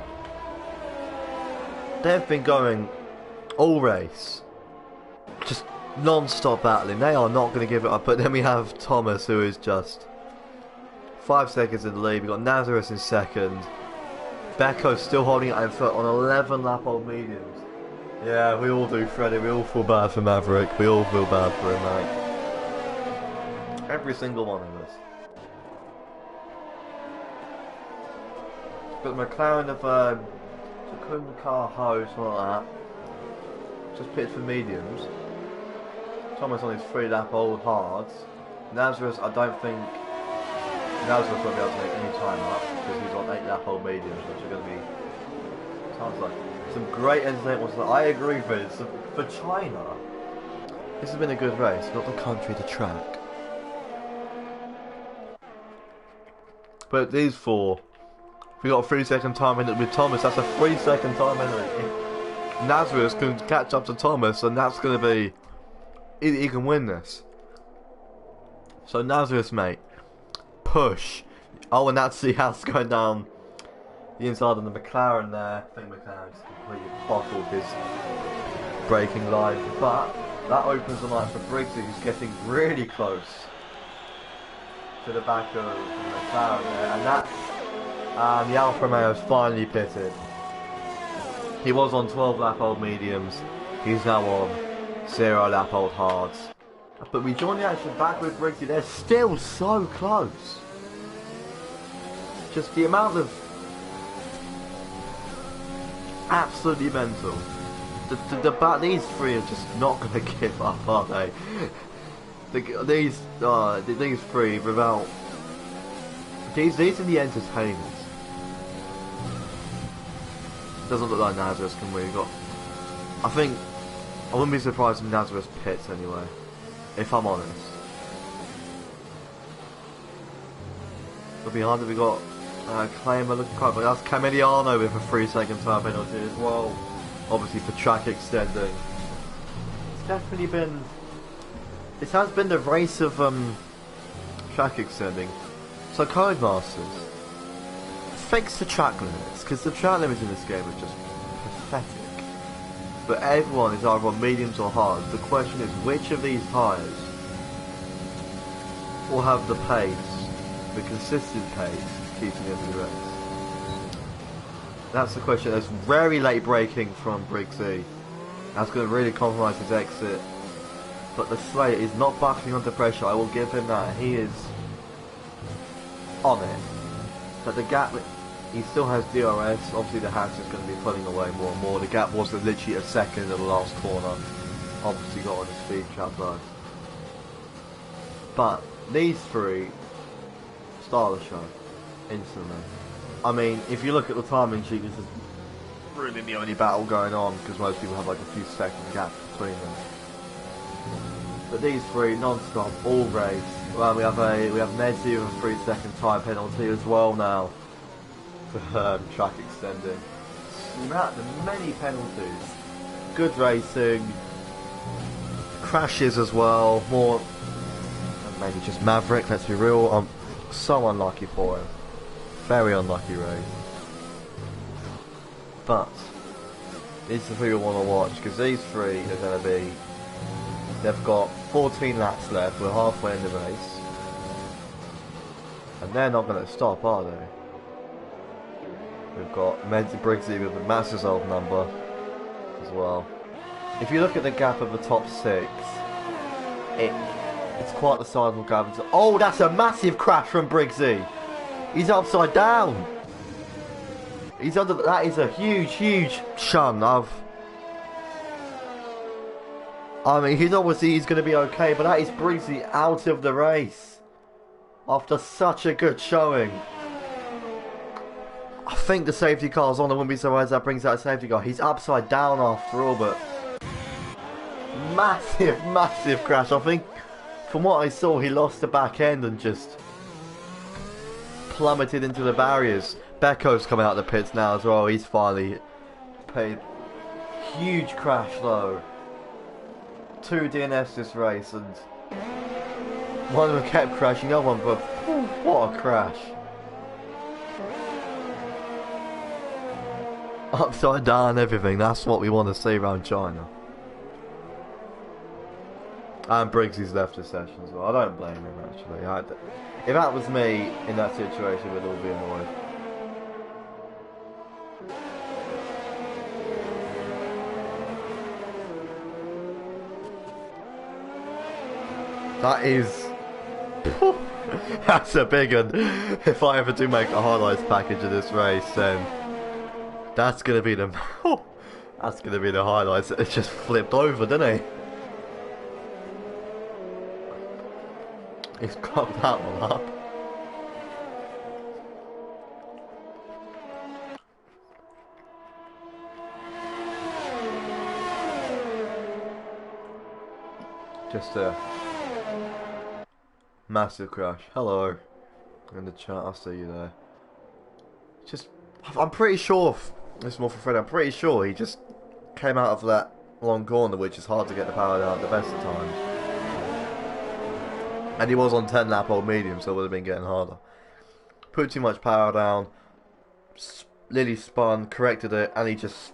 they've been going all race, just non-stop battling. They are not going to give it up. But then we have Thomas, who is just 5 seconds in the lead. We've got Nazareth in second. Becco's still holding it in foot on 11 lap old mediums. Yeah, we all do, Freddie. We all feel bad for Maverick. We all feel bad for him, mate. Every single one of us. But McLaren have Takun car hose, something like that. Just pitched for mediums. Thomas on his 3 lap old hards. Nazareth, I don't think Nazareth won't be able to make any time up because he's on 8 lap old mediums, which are going to be, sounds like some great entertainment. I agree with it. So for China, this has been a good race, not the country, the track. But these four, we got a 3-second time penalty with Thomas. That's a 3-second time penalty. If Nazareth can catch up to Thomas, and that's going to be, he can win this. So Nazareth, mate, push. Oh, and that's the house going down the inside of the McLaren there. I think McLaren's completely bottled his braking line, but that opens the line for Briggsy, who's getting really close to the back of the McLaren there, and that's the Alfa Romeo has finally pitted. He was on 12 lap old mediums, he's now on 0 lap old hards. But we join the action back with Briggsy. They're still so close. Just the amount of absolutely mental. These three are just not going to give up, are they? These three without these are the entertainers. Doesn't look like Nazareth can win. I wouldn't be surprised if Nazareth pits anyway, if I'm honest. But behind it we got Claimer looking quite, but that's Camilliano with a 3-second time penalty as well. Obviously for track extending. It's definitely been. This has been the race of track extending. So Codemasters, fix the track limits, because the track limits in this game are just pathetic. But everyone is either on mediums or hards. The question is, which of these tyres will have the pace, the consistent pace, keeping them in the race? That's the question. There's very late braking from Briggsy. That's going to really compromise his exit. But the Slayer is not buckling under pressure. I will give him that. He is on it. But the gap, he still has DRS. Obviously the hatch is going to be pulling away more and more. The gap was literally a second in the last corner. Obviously got on his speed trap though. But these three start the show instantly. I mean, if you look at the timing sheet, this is really the only battle going on, because most people have like a few second gap between them. But these three non-stop all race. Well, we have Medzi with a 3-second time penalty as well now for track extending. The many penalties. Good racing, crashes as well. More, maybe just Maverick. Let's be real. I'm so unlucky for him. Very unlucky race. But these are the three we want to watch, because these three are going to be. They've got 14 laps left. We're halfway in the race, and they're not going to stop, are they? We've got Medzi Briggsy with a massive old number as well. If you look at the gap of the top 6, it's quite the sizable gap. Oh, that's a massive crash from Briggsy. He's upside down. He's under. That is a huge shun. I mean, he's going to be okay, but that is Briggsy out of the race after such a good showing. I think the safety car's on. I wouldn't be surprised that brings out a safety car. He's upside down after all, but massive crash. I think from what I saw, he lost the back end and just plummeted into the barriers. Becco's coming out of the pits now as well. He's finally paid. Huge crash though. 2 DNFs this race, and one of them kept crashing, the other one, but what a crash. Upside down everything, that's what we want to see around China. And Briggsy's left the session as well. I don't blame him actually. If that was me in that situation, we'd all be annoyed. That is... that's a big one. If I ever do make a highlights package of this race, then that's gonna be the... that's gonna be the highlights. It just flipped over, didn't he? He's got that one up. Just a massive crash. Hello. In the chat, I'll see you there. Just, I'm pretty sure, this is more for Fred, I'm pretty sure he just came out of that long corner, which is hard to get the power down at the best of times. And he was on 10 lap old medium, so it would have been getting harder. Put too much power down, Lily spun, corrected it, and he just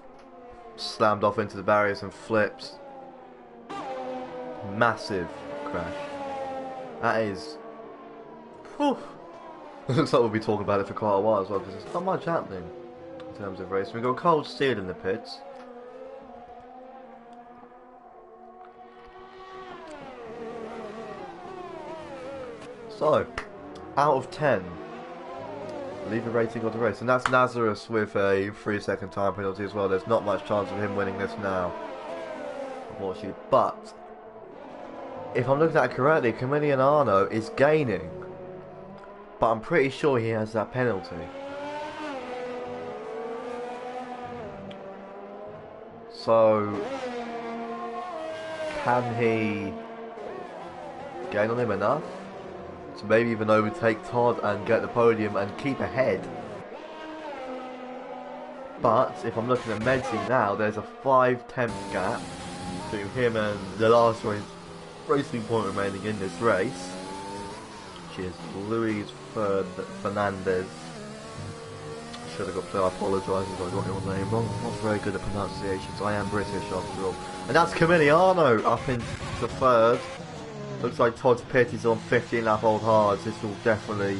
slammed off into the barriers and flips. Massive crash. That is... Whew. Looks like we'll be talking about it for quite a while as well, because there's not much happening in terms of racing. We've got Cold Steel in the pits. So, out of 10, leave a rating of the race. And that's Nazareth with a 3-second time penalty as well. There's not much chance of him winning this now, unfortunately. But, if I'm looking at it correctly, Camiliano is gaining. But I'm pretty sure he has that penalty. So, can he gain on him enough to maybe even overtake Todd and get the podium and keep ahead? But if I'm looking at Medsey now, there's a 5/10 gap between him and the last racing point remaining in this race, which is Luis Fernandez. Should have got play. I apologise if I got your name wrong. I'm not very good at pronunciations. I am British after all. And that's Camiliano up into third. Looks like Todd's pit is on 15 lap old hards. This will definitely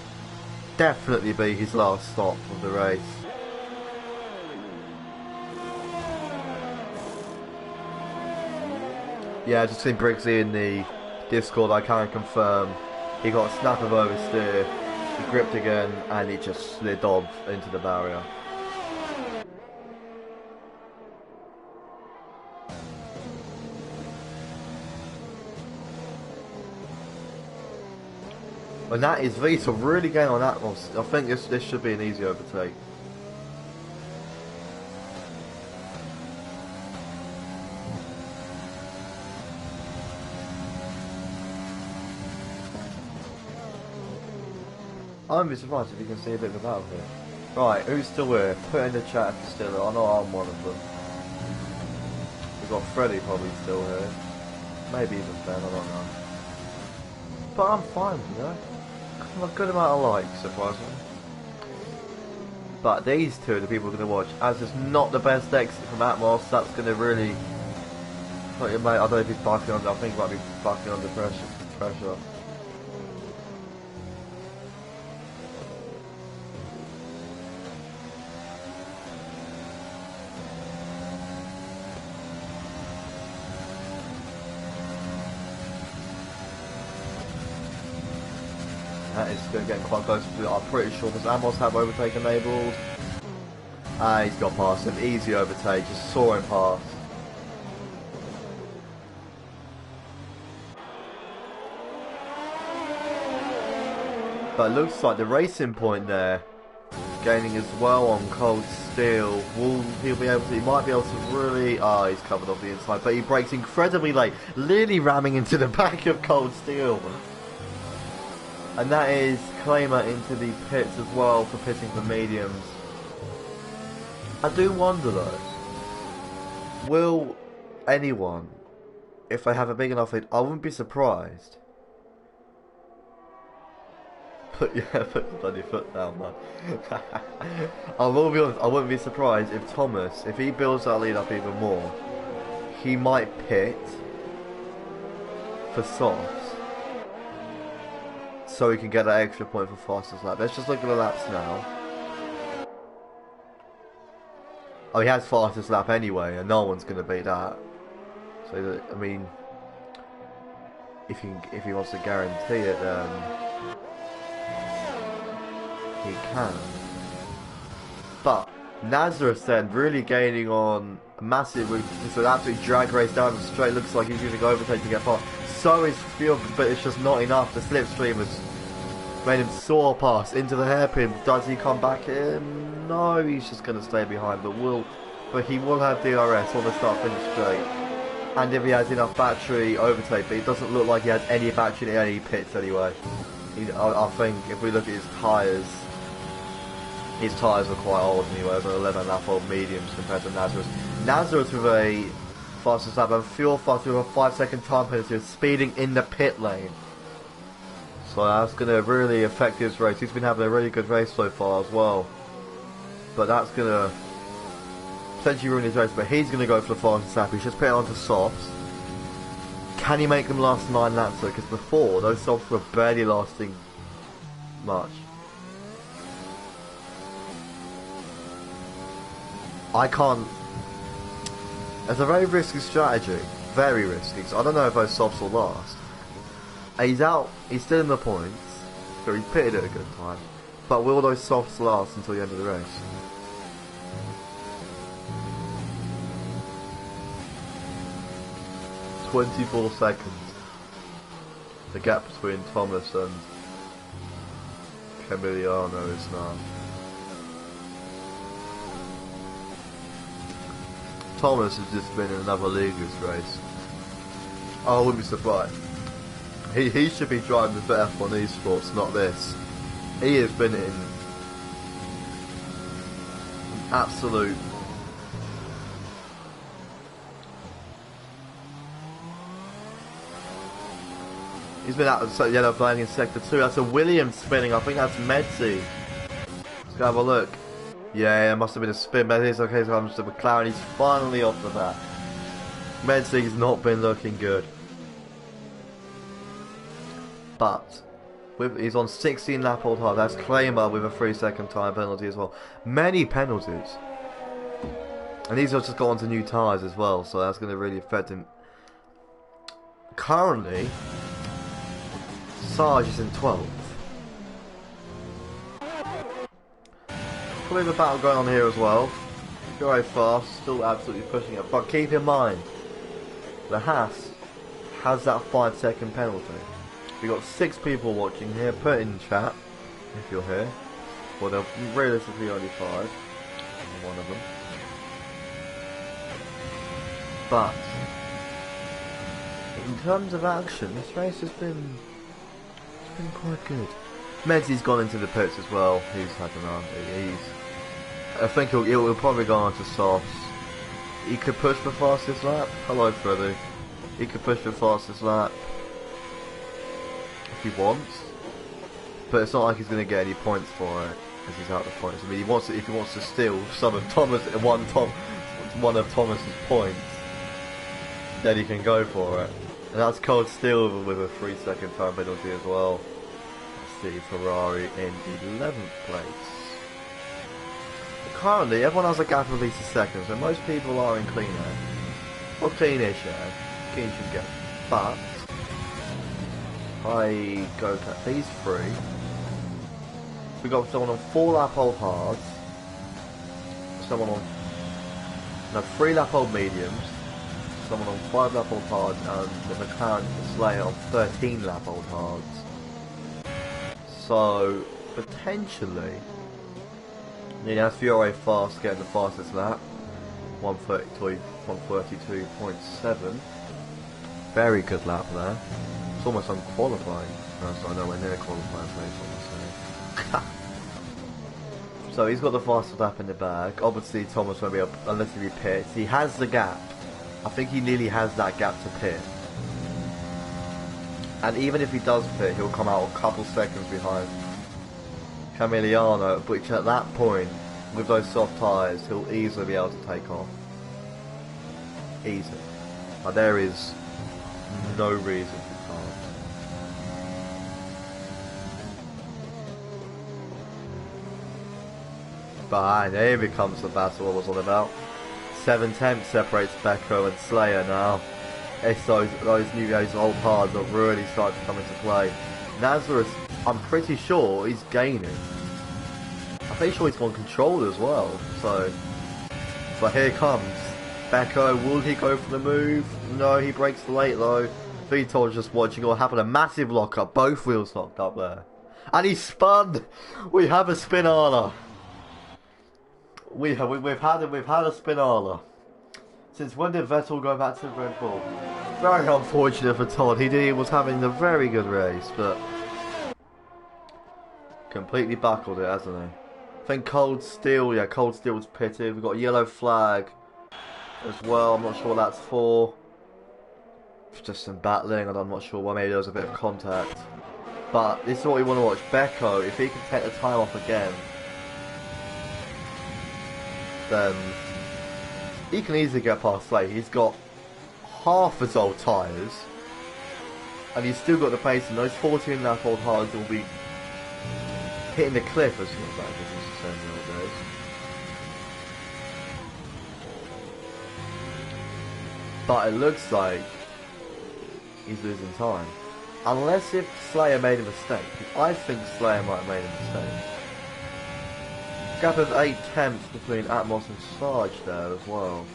be his last stop of the race. Yeah, just seen Brixie in the Discord. I can confirm he got a snap of oversteer, he gripped again, and he just slid off into the barrier. And that is Vita really getting on that one. I think this should be an easy overtake. I wouldn't be surprised if you can see a bit of a battle here. Right, who's still here? Put in the chat if you're still here. I know I'm one of them. We've got Freddy probably still here. Maybe even Ben, I don't know. But I'm fine, you know. A good amount of likes, surprisingly. But these two are the people we're going to watch. As it's not the best exit from Atmos, that's going to really... I don't know if he's backing under... I think he might be backing under pressure. That is going to get quite close to it. I'm pretty sure does Amos have overtake enabled? He's got past him. Easy overtake, just saw him pass. But it looks like the racing point there, gaining as well on Cold Steel. He might be able to really... he's covered off the inside, but he brakes incredibly late, nearly ramming into the back of Cold Steel. And that is Claimer into the pits as well for pitting for mediums. I do wonder though, will anyone, if they have a big enough lead, I wouldn't be surprised. Put your bloody foot down, man. I will be honest, I wouldn't be surprised if Thomas, if he builds that lead up even more, he might pit for softs, so he can get that extra point for fastest lap. Let's just look at the laps now. Oh, he has fastest lap anyway, and no one's going to beat that. So, I mean, if he wants to guarantee it, then he can. But Nazareth then really gaining on a massive, just an absolute drag race down the straight. Looks like he's using overtake to get past. So is Field, but it's just not enough. The slipstream has made him soar past into the hairpin. Does he come back in? No, he's just going to stay behind. But he will have DRS on the start-finish straight. And if he has enough battery, overtake. But it doesn't look like he has any battery in any pits anyway. I think if we look at his tyres are quite old anyway. They're 11 lap old mediums compared to Nazareth. Nazareth with a fastest lap and fuel fast with a 5-second time penalty, speeding in the pit lane. So that's going to really affect his race. He's been having a really good race so far as well. But that's going to potentially ruin his race. But he's going to go for the fastest lap. He's just put it onto softs. Can he make them last 9 laps though? Because before, those softs were barely lasting much. I can't... It's a very risky strategy. Very risky. So I don't know if those softs will last. He's out. He's still in the points. So he's pitted at a good time. But will those softs last until the end of the race? "24 seconds. The gap between Thomas and Camiliano is now. Thomas has just been in another league this race. Oh, I wouldn't be surprised. He should be driving for F1 Esports, not this. He has been in an absolute... He's been out of yellow flying in sector 2. That's a Williams spinning. I think that's Medzi. Let's go have a look. Yeah, it must have been a spin. But it is okay, so comes to McLaren. He's finally off the back. Medzi's not been looking good. But he's on 16 lap old hard. That's Kramer with a 3-second time penalty as well. Many penalties. And these have just got onto new tyres as well, so that's going to really affect him. Currently, Sarge is in 12th. Probably a battle going on here as well. Very fast, still absolutely pushing it. But keep in mind, the Haas has that 5-second penalty. We've got 6 people watching here. Put in chat if you're here. Well, they're realistically only 5. I'm one of them. But in terms of action, this race has been quite good. Medzi's gone into the pits as well. He's had an I think he'll probably go on to softs. He could push the fastest lap. Hello, Freddy. He could push the fastest lap if he wants, but it's not like he's going to get any points for it, as he's out of points. I mean, if he wants to steal some of one of Thomas's points, then he can go for it. And that's cold steel with a 3-second time penalty as well. Let's see, Ferrari in 11th place. Currently, everyone has a gap of at least a second, so most people are in clean air. Or cleanish air. Clean should get. But I go to these 3. We got someone on 4 lap old hards, someone on 3 lap old mediums, someone on 5 lap old hards, and the McLaren Slayer on 13 lap old hards. So potentially, that's Fiore fast getting the fastest lap, 132.7. Very good lap there. It's almost on qualifying. No, it's not nowhere near qualifying place, honestly. So he's got the fastest lap in the bag. Obviously Thomas won't be up unless he pits. He has the gap. I think he nearly has that gap to pit. And even if he does pit, he'll come out a couple seconds behind Camiliano, which at that point, with those soft tyres, he'll easily be able to take off. Easy. But there is no reason he can't. But here becomes the battle I was on about. 7/10 separates Becco and Slayer now. It's those old hards are really starting to come into play. Nazareth, I'm pretty sure he's gaining. I'm pretty sure he's got control as well. So, but here comes Becco. Will he go for the move? No, he breaks late though. Vitor's just watching what happened. A massive lockup. Both wheels locked up there, and he spun. We have a spinala. We've had a spinala. Since when did Vettel go back to Red Bull? Very unfortunate for Todd. He was having a very good race, but Completely buckled it, hasn't he? I think Cold Steel, yeah, Cold Steel's pitted. We've got a yellow flag as well. I'm not sure what that's for. It's just some battling, and I'm not sure why. Maybe there was a bit of contact. But this is what we want to watch. Becco, if he can take the time off again, then he can easily get past Slay. He's got half his old tyres, and he's still got the pace, and those 14 lap old hards will be hitting the cliff as soon as that is the same nowadays. But it looks like he's losing time. Unless if Slayer made a mistake. I think Slayer might have made a mistake. Gap of 8 tenths between Atmos and Sarge there as well.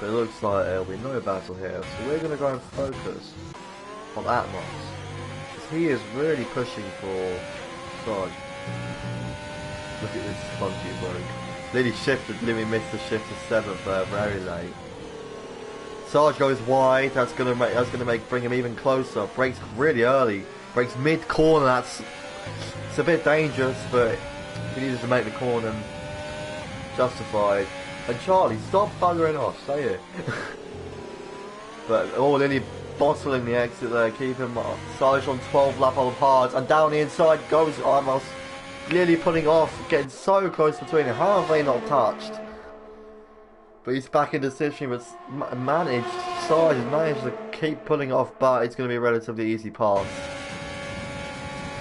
But it looks like there'll be no battle here. So we're going to go and focus on Atmos. Because he is really pushing for Sarge. Look at this funky bloke. Lily shifted, Limmy missed the shift to 7th there, very late. Sarge goes wide, that's gonna bring him even closer. Brakes really early, brakes mid corner, it's a bit dangerous, but he needed to make the corner justified. And Charlie, stop buggering off, stay here. But Lily bottling the exit there, keep him up. Sarge on 12 lap old hards, and down the inside goes Amos. Clearly putting off, getting so close between them. How have they not touched? But he's back in decision, but Sarge has managed to keep pulling off, but it's going to be a relatively easy pass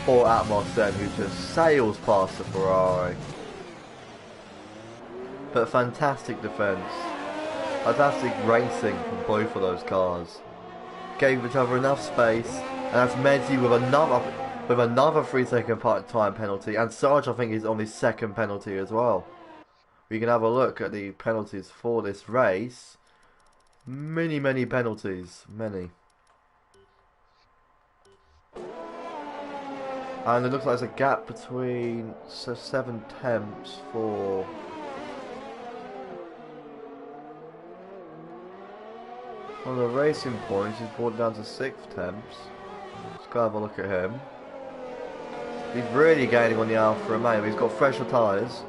for Atmos then, who just sails past the Ferrari. But fantastic defence, fantastic racing from both of those cars. Gave each other enough space, and that's Mezzi with another 3-second time penalty, and Sarge I think is on his second penalty as well. We can have a look at the penalties for this race. Many penalties, many. And it looks like there's a gap between 7 tenths for on the racing points. He's brought down to 6 tenths. Let's go have a look at him. He's really gaining on the Alfa Romeo. He's got fresher tyres.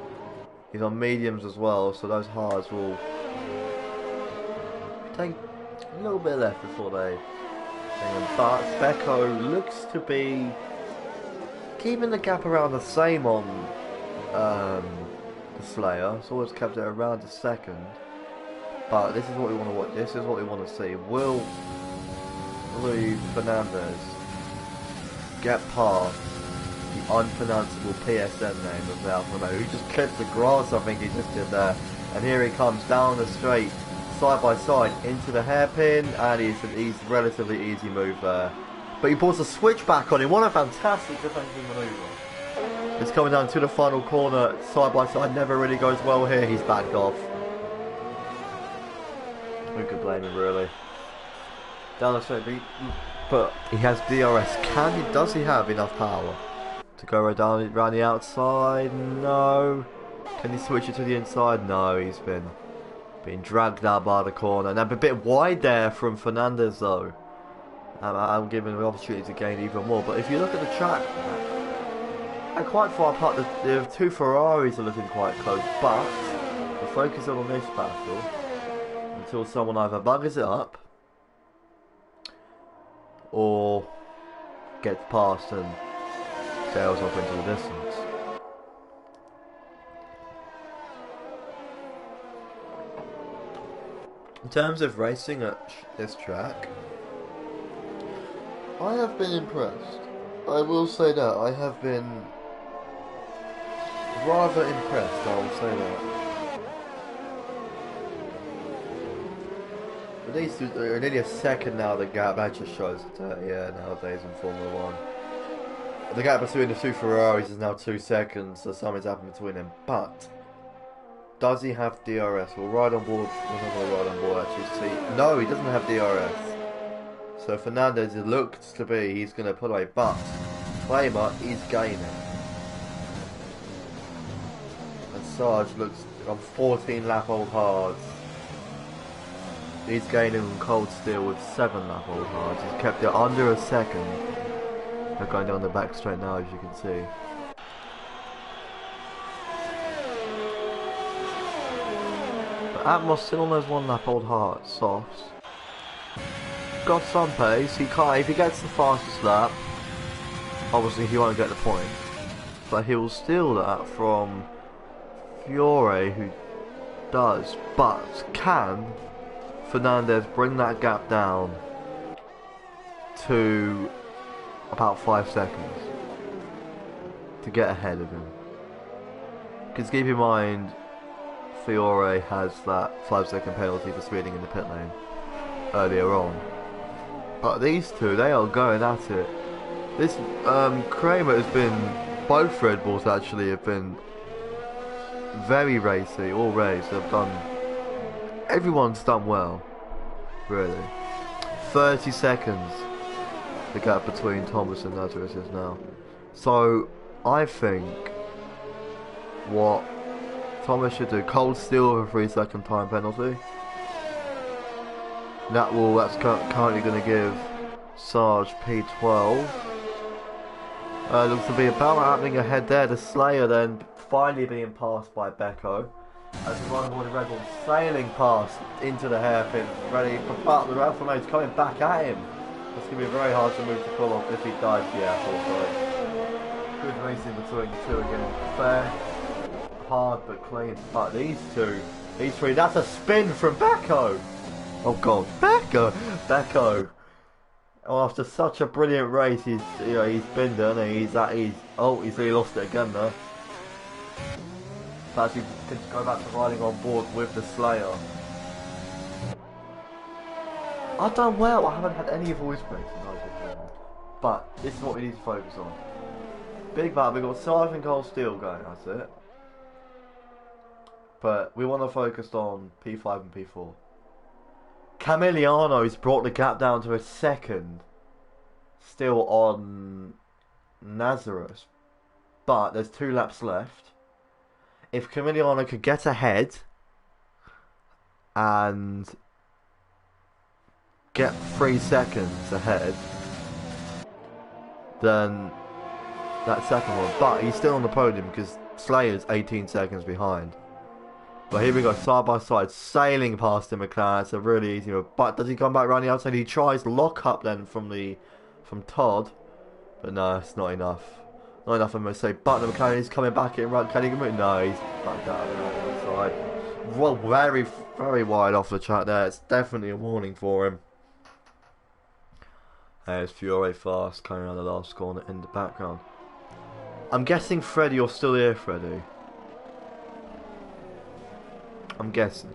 He's on mediums as well, so those hards will take a little bit left before they hang on. But Becco looks to be keeping the gap around the same on the Slayer. It's always kept it around a second. But this is what we want to watch. This is what we want to see. Will Luis Fernandez get past the unpronounceable PSN name of the Alfa Romeo, who just clipped the grass, I think he just did there. And here he comes down the straight, side by side, into the hairpin, and he's relatively easy move there. But he pulls a switchback on him. What a fantastic defensive manoeuvre. It's coming down to the final corner, side by side, never really goes well here. He's backed off. Who could blame him, really? Down the straight beat, but he has DRS. Does he have enough power to go around the outside? No. Can he switch it to the inside? No, he's been dragged out by the corner. Now a bit wide there from Fernandez though. I'm giving him the opportunity to gain even more. But if you look at the track, and quite far apart, the two Ferraris are looking quite close. But we're focusing on this battle until someone either buggers it up or gets past and sails off into the distance. In terms of racing at this track, I have been impressed. I will say that. I have been rather impressed, I will say that. But these two are nearly a second now, the gap. That just shows that, yeah, nowadays in Formula 1. The gap between the two Ferraris is now 2 seconds, so something's happened between them. But does he have DRS? We'll ride on board. We're not going to ride on board actually. See, no, he doesn't have DRS. So Fernandez, it looks to be he's going to pull away, but Claimer is gaining. And Sarge looks on 14 lap old hards. He's gaining on Cold Steel with 7 lap old hards. He's kept it under a second. They're going down the back straight now, as you can see. But Atmos still on those 1 lap old hard softs. Got some pace. He can't. If he gets the fastest lap, obviously he won't get the point. But he'll steal that from Fiore, who does. But can Fernandez bring that gap down to about 5 seconds to get ahead of him? Because keep in mind, Fiore has that 5-second penalty for speeding in the pit lane earlier on. But these two, they are going at it. This Kramer has been, both Red Bulls actually have been very racy, all race. They've done, everyone's done well, really. 30 seconds the gap between Thomas and Nazareth is now. So I think what Thomas should do, cold steel with a 3-second time penalty. That's currently going to give Sarge P12. Looks to be a battle happening ahead there. The Slayer then finally being passed by Becco. As the Ryan Boy Red Bull sailing past into the hairpin, ready for part of the Alpha Mates coming back at him. It's going to be very hard to move the pull off if he dives the airport. Good racing between the two again. Fair, hard but clean. But these three, that's a spin from Becco. Oh god, Becco. Oh, after such a brilliant race, he's been done. He's really lost it again though. So actually, can go back to riding on board with the Slayer. I've done well. I haven't had any voice breaks in but this is what we need to focus on. Big battle. We've got Sarge and Cold Steel going. That's it. But we want to focus on P5 and P4. Camiliano's brought the gap down to a second, still on Nazareth, but there's 2 laps left. If Camiliano could get ahead and get 3 seconds ahead, then that second one, but he's still on the podium because Slayer's 18 seconds behind. But here we go, side by side, sailing past him, McLaren. It's a really easy one. But does he come back around the outside? He tries lock up then from Todd. But no, it's not enough. Not enough, I'm going to say. But the McLaren is coming back in. Can he move? No, he's back out on the outside. Well, very, very wide off the track there. It's definitely a warning for him. There's Fiore fast coming around the last corner in the background. I'm guessing Freddie, you're still here, Freddie. I'm guessing.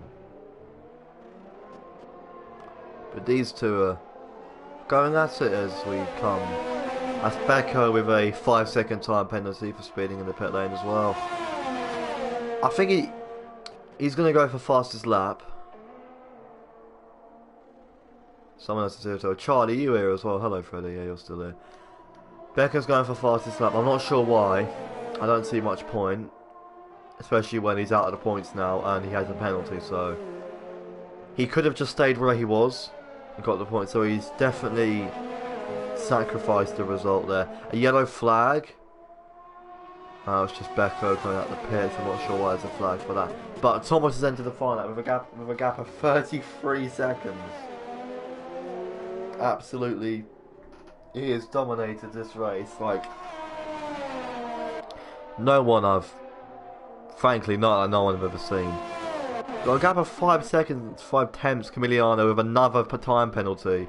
But these two are going at it as we come. That's Becco with a 5-second time penalty for speeding in the pit lane as well. I think he's going to go for fastest lap. Someone else is here. So Charlie, you here as well? Hello, Freddie. Yeah, you're still here. Becco's going for fastest lap. I'm not sure why. I don't see much point. Especially when he's out of the points now and he has a penalty, so he could have just stayed where he was and got the point, so he's definitely sacrificed the result there. A yellow flag. It's just Becco coming out the pits. I'm not sure why there's a flag for that. But Thomas has entered the final with a gap of 33 seconds. Absolutely, he has dominated this race like no one frankly, not like no one I've ever seen. Got a gap of 5 seconds, 5 tenths, Camiliano with another time penalty.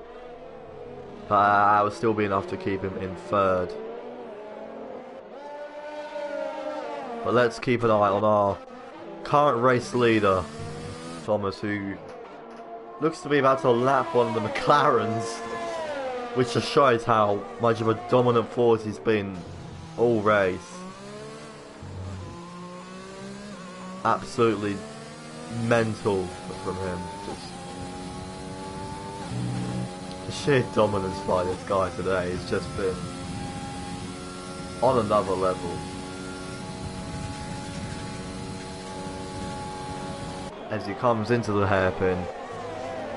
But that would still be enough to keep him in third. But let's keep an eye on our current race leader, Thomas, who looks to be about to lap one of the McLarens, which just shows how much of a dominant force he's been all race. Absolutely mental from him. Just the sheer dominance by this guy today has just been on another level. As he comes into the hairpin,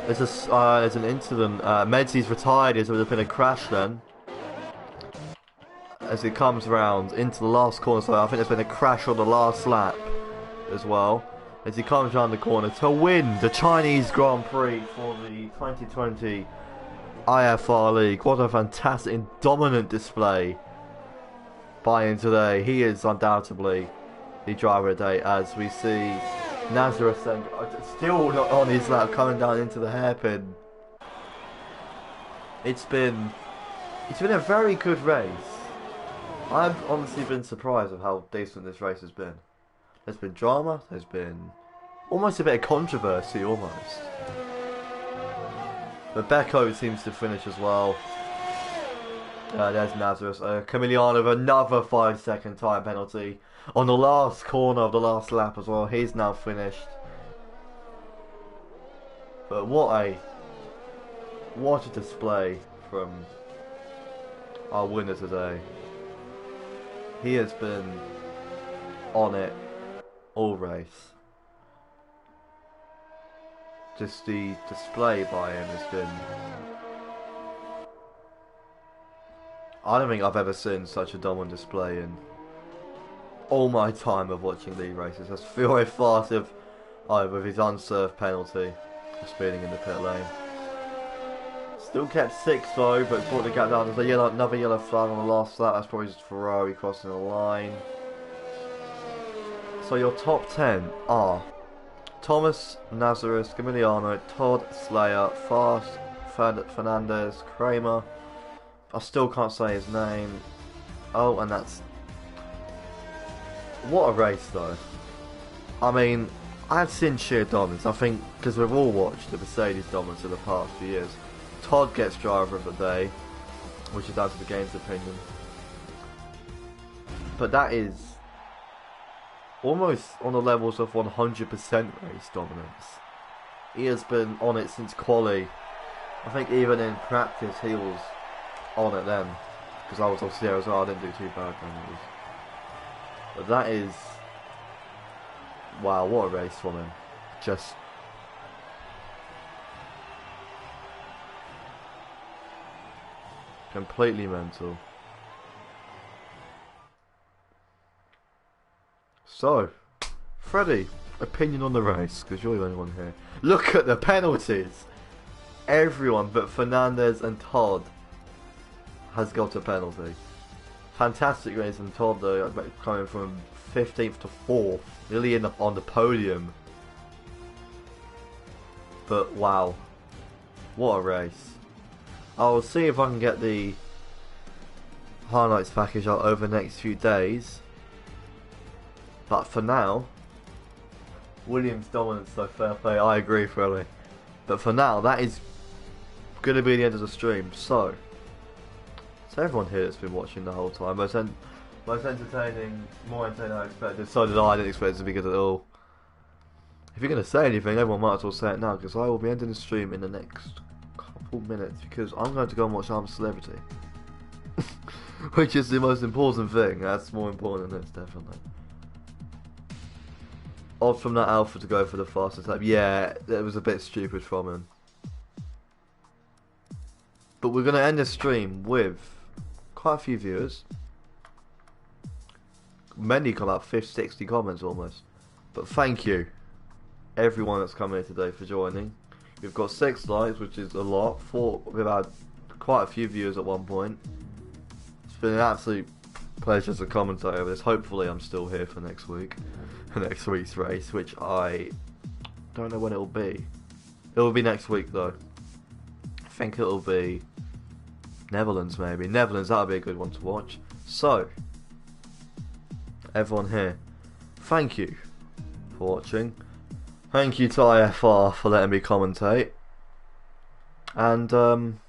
there's an incident. Medsi's retired. There's been a crash then. as it comes round into the last corner. So I think there's been a crash on the last lap as well. As he comes round the corner to win the Chinese Grand Prix for the 2020 IFR League. What a fantastic and dominant display by him today. He is undoubtedly the driver of the day, as we see Nazareth still not on his lap, coming down into the hairpin. It's been a very good race. I've honestly been surprised of how decent this race has been. There's been drama, there's been almost a bit of controversy almost. But Becco seems to finish as well. There's Nazareth. Camiliano with another 5-second time penalty on the last corner of the last lap as well. He's now finished. But what a display from our winner today. He has been on it all race. Just the display by him has been... I don't think I've ever seen such a dominant display in all my time of watching league races. That's very fast with his unserved penalty for speeding in the pit lane. Still kept 6th though, but brought the gap down. There's another yellow flag on the last lap. That's probably just Ferrari crossing the line. So your top 10 are Thomas, Nazareth, Camiliano, Todd, Slayer, Fast, Fernandez, Kramer. I still can't say his name. Oh, and that's... What a race though. I mean, I've seen sheer dominance. I think, because we've all watched the Mercedes dominance in the past few years. Todd gets driver of the day, which is down to the game's opinion. But that is almost on the levels of 100% race dominance. He has been on it since quali. I think even in practice he was on it then, because I was obviously there as well. I didn't do too bad then. But that is... Wow, what a race from him. Just... completely mental. So, Freddie, opinion on the race, because you're the only one here. Look at the penalties! Everyone but Fernandez and Todd has got a penalty. Fantastic race from Todd though, coming from 15th to 4th, nearly on the podium. But wow, what a race. I'll see if I can get the highlights package out over the next few days. But for now, Williams dominance, so fair play. I agree, Freddie. But for now, that is going to be the end of the stream. So everyone here that's been watching the whole time, most entertaining, more entertaining than I expected. So did I. Didn't expect it to be good at all. If you're going to say anything, everyone might as well say it now, because I will be ending the stream in the next couple minutes, because I'm going to go and watch I'm a Celebrity. Which is the most important thing. That's more important than this, definitely. Odd from that Alpha to go for the fastest lap. Yeah, it was a bit stupid from him. But we're going to end the stream with quite a few viewers. Many come up, 50, 60 comments almost. But thank you, everyone that's come here today, for joining. We've got 6 likes, which is a lot. 4, we've had quite a few viewers at one point. It's been an absolute pleasure to commentate over this. Hopefully I'm still here for next week. For next week's race, which I don't know when it'll be. It will be next week though. I think it'll be Netherlands maybe. Netherlands, that'll be a good one to watch. So, everyone here, thank you for watching. Thank you to IFR for letting me commentate. And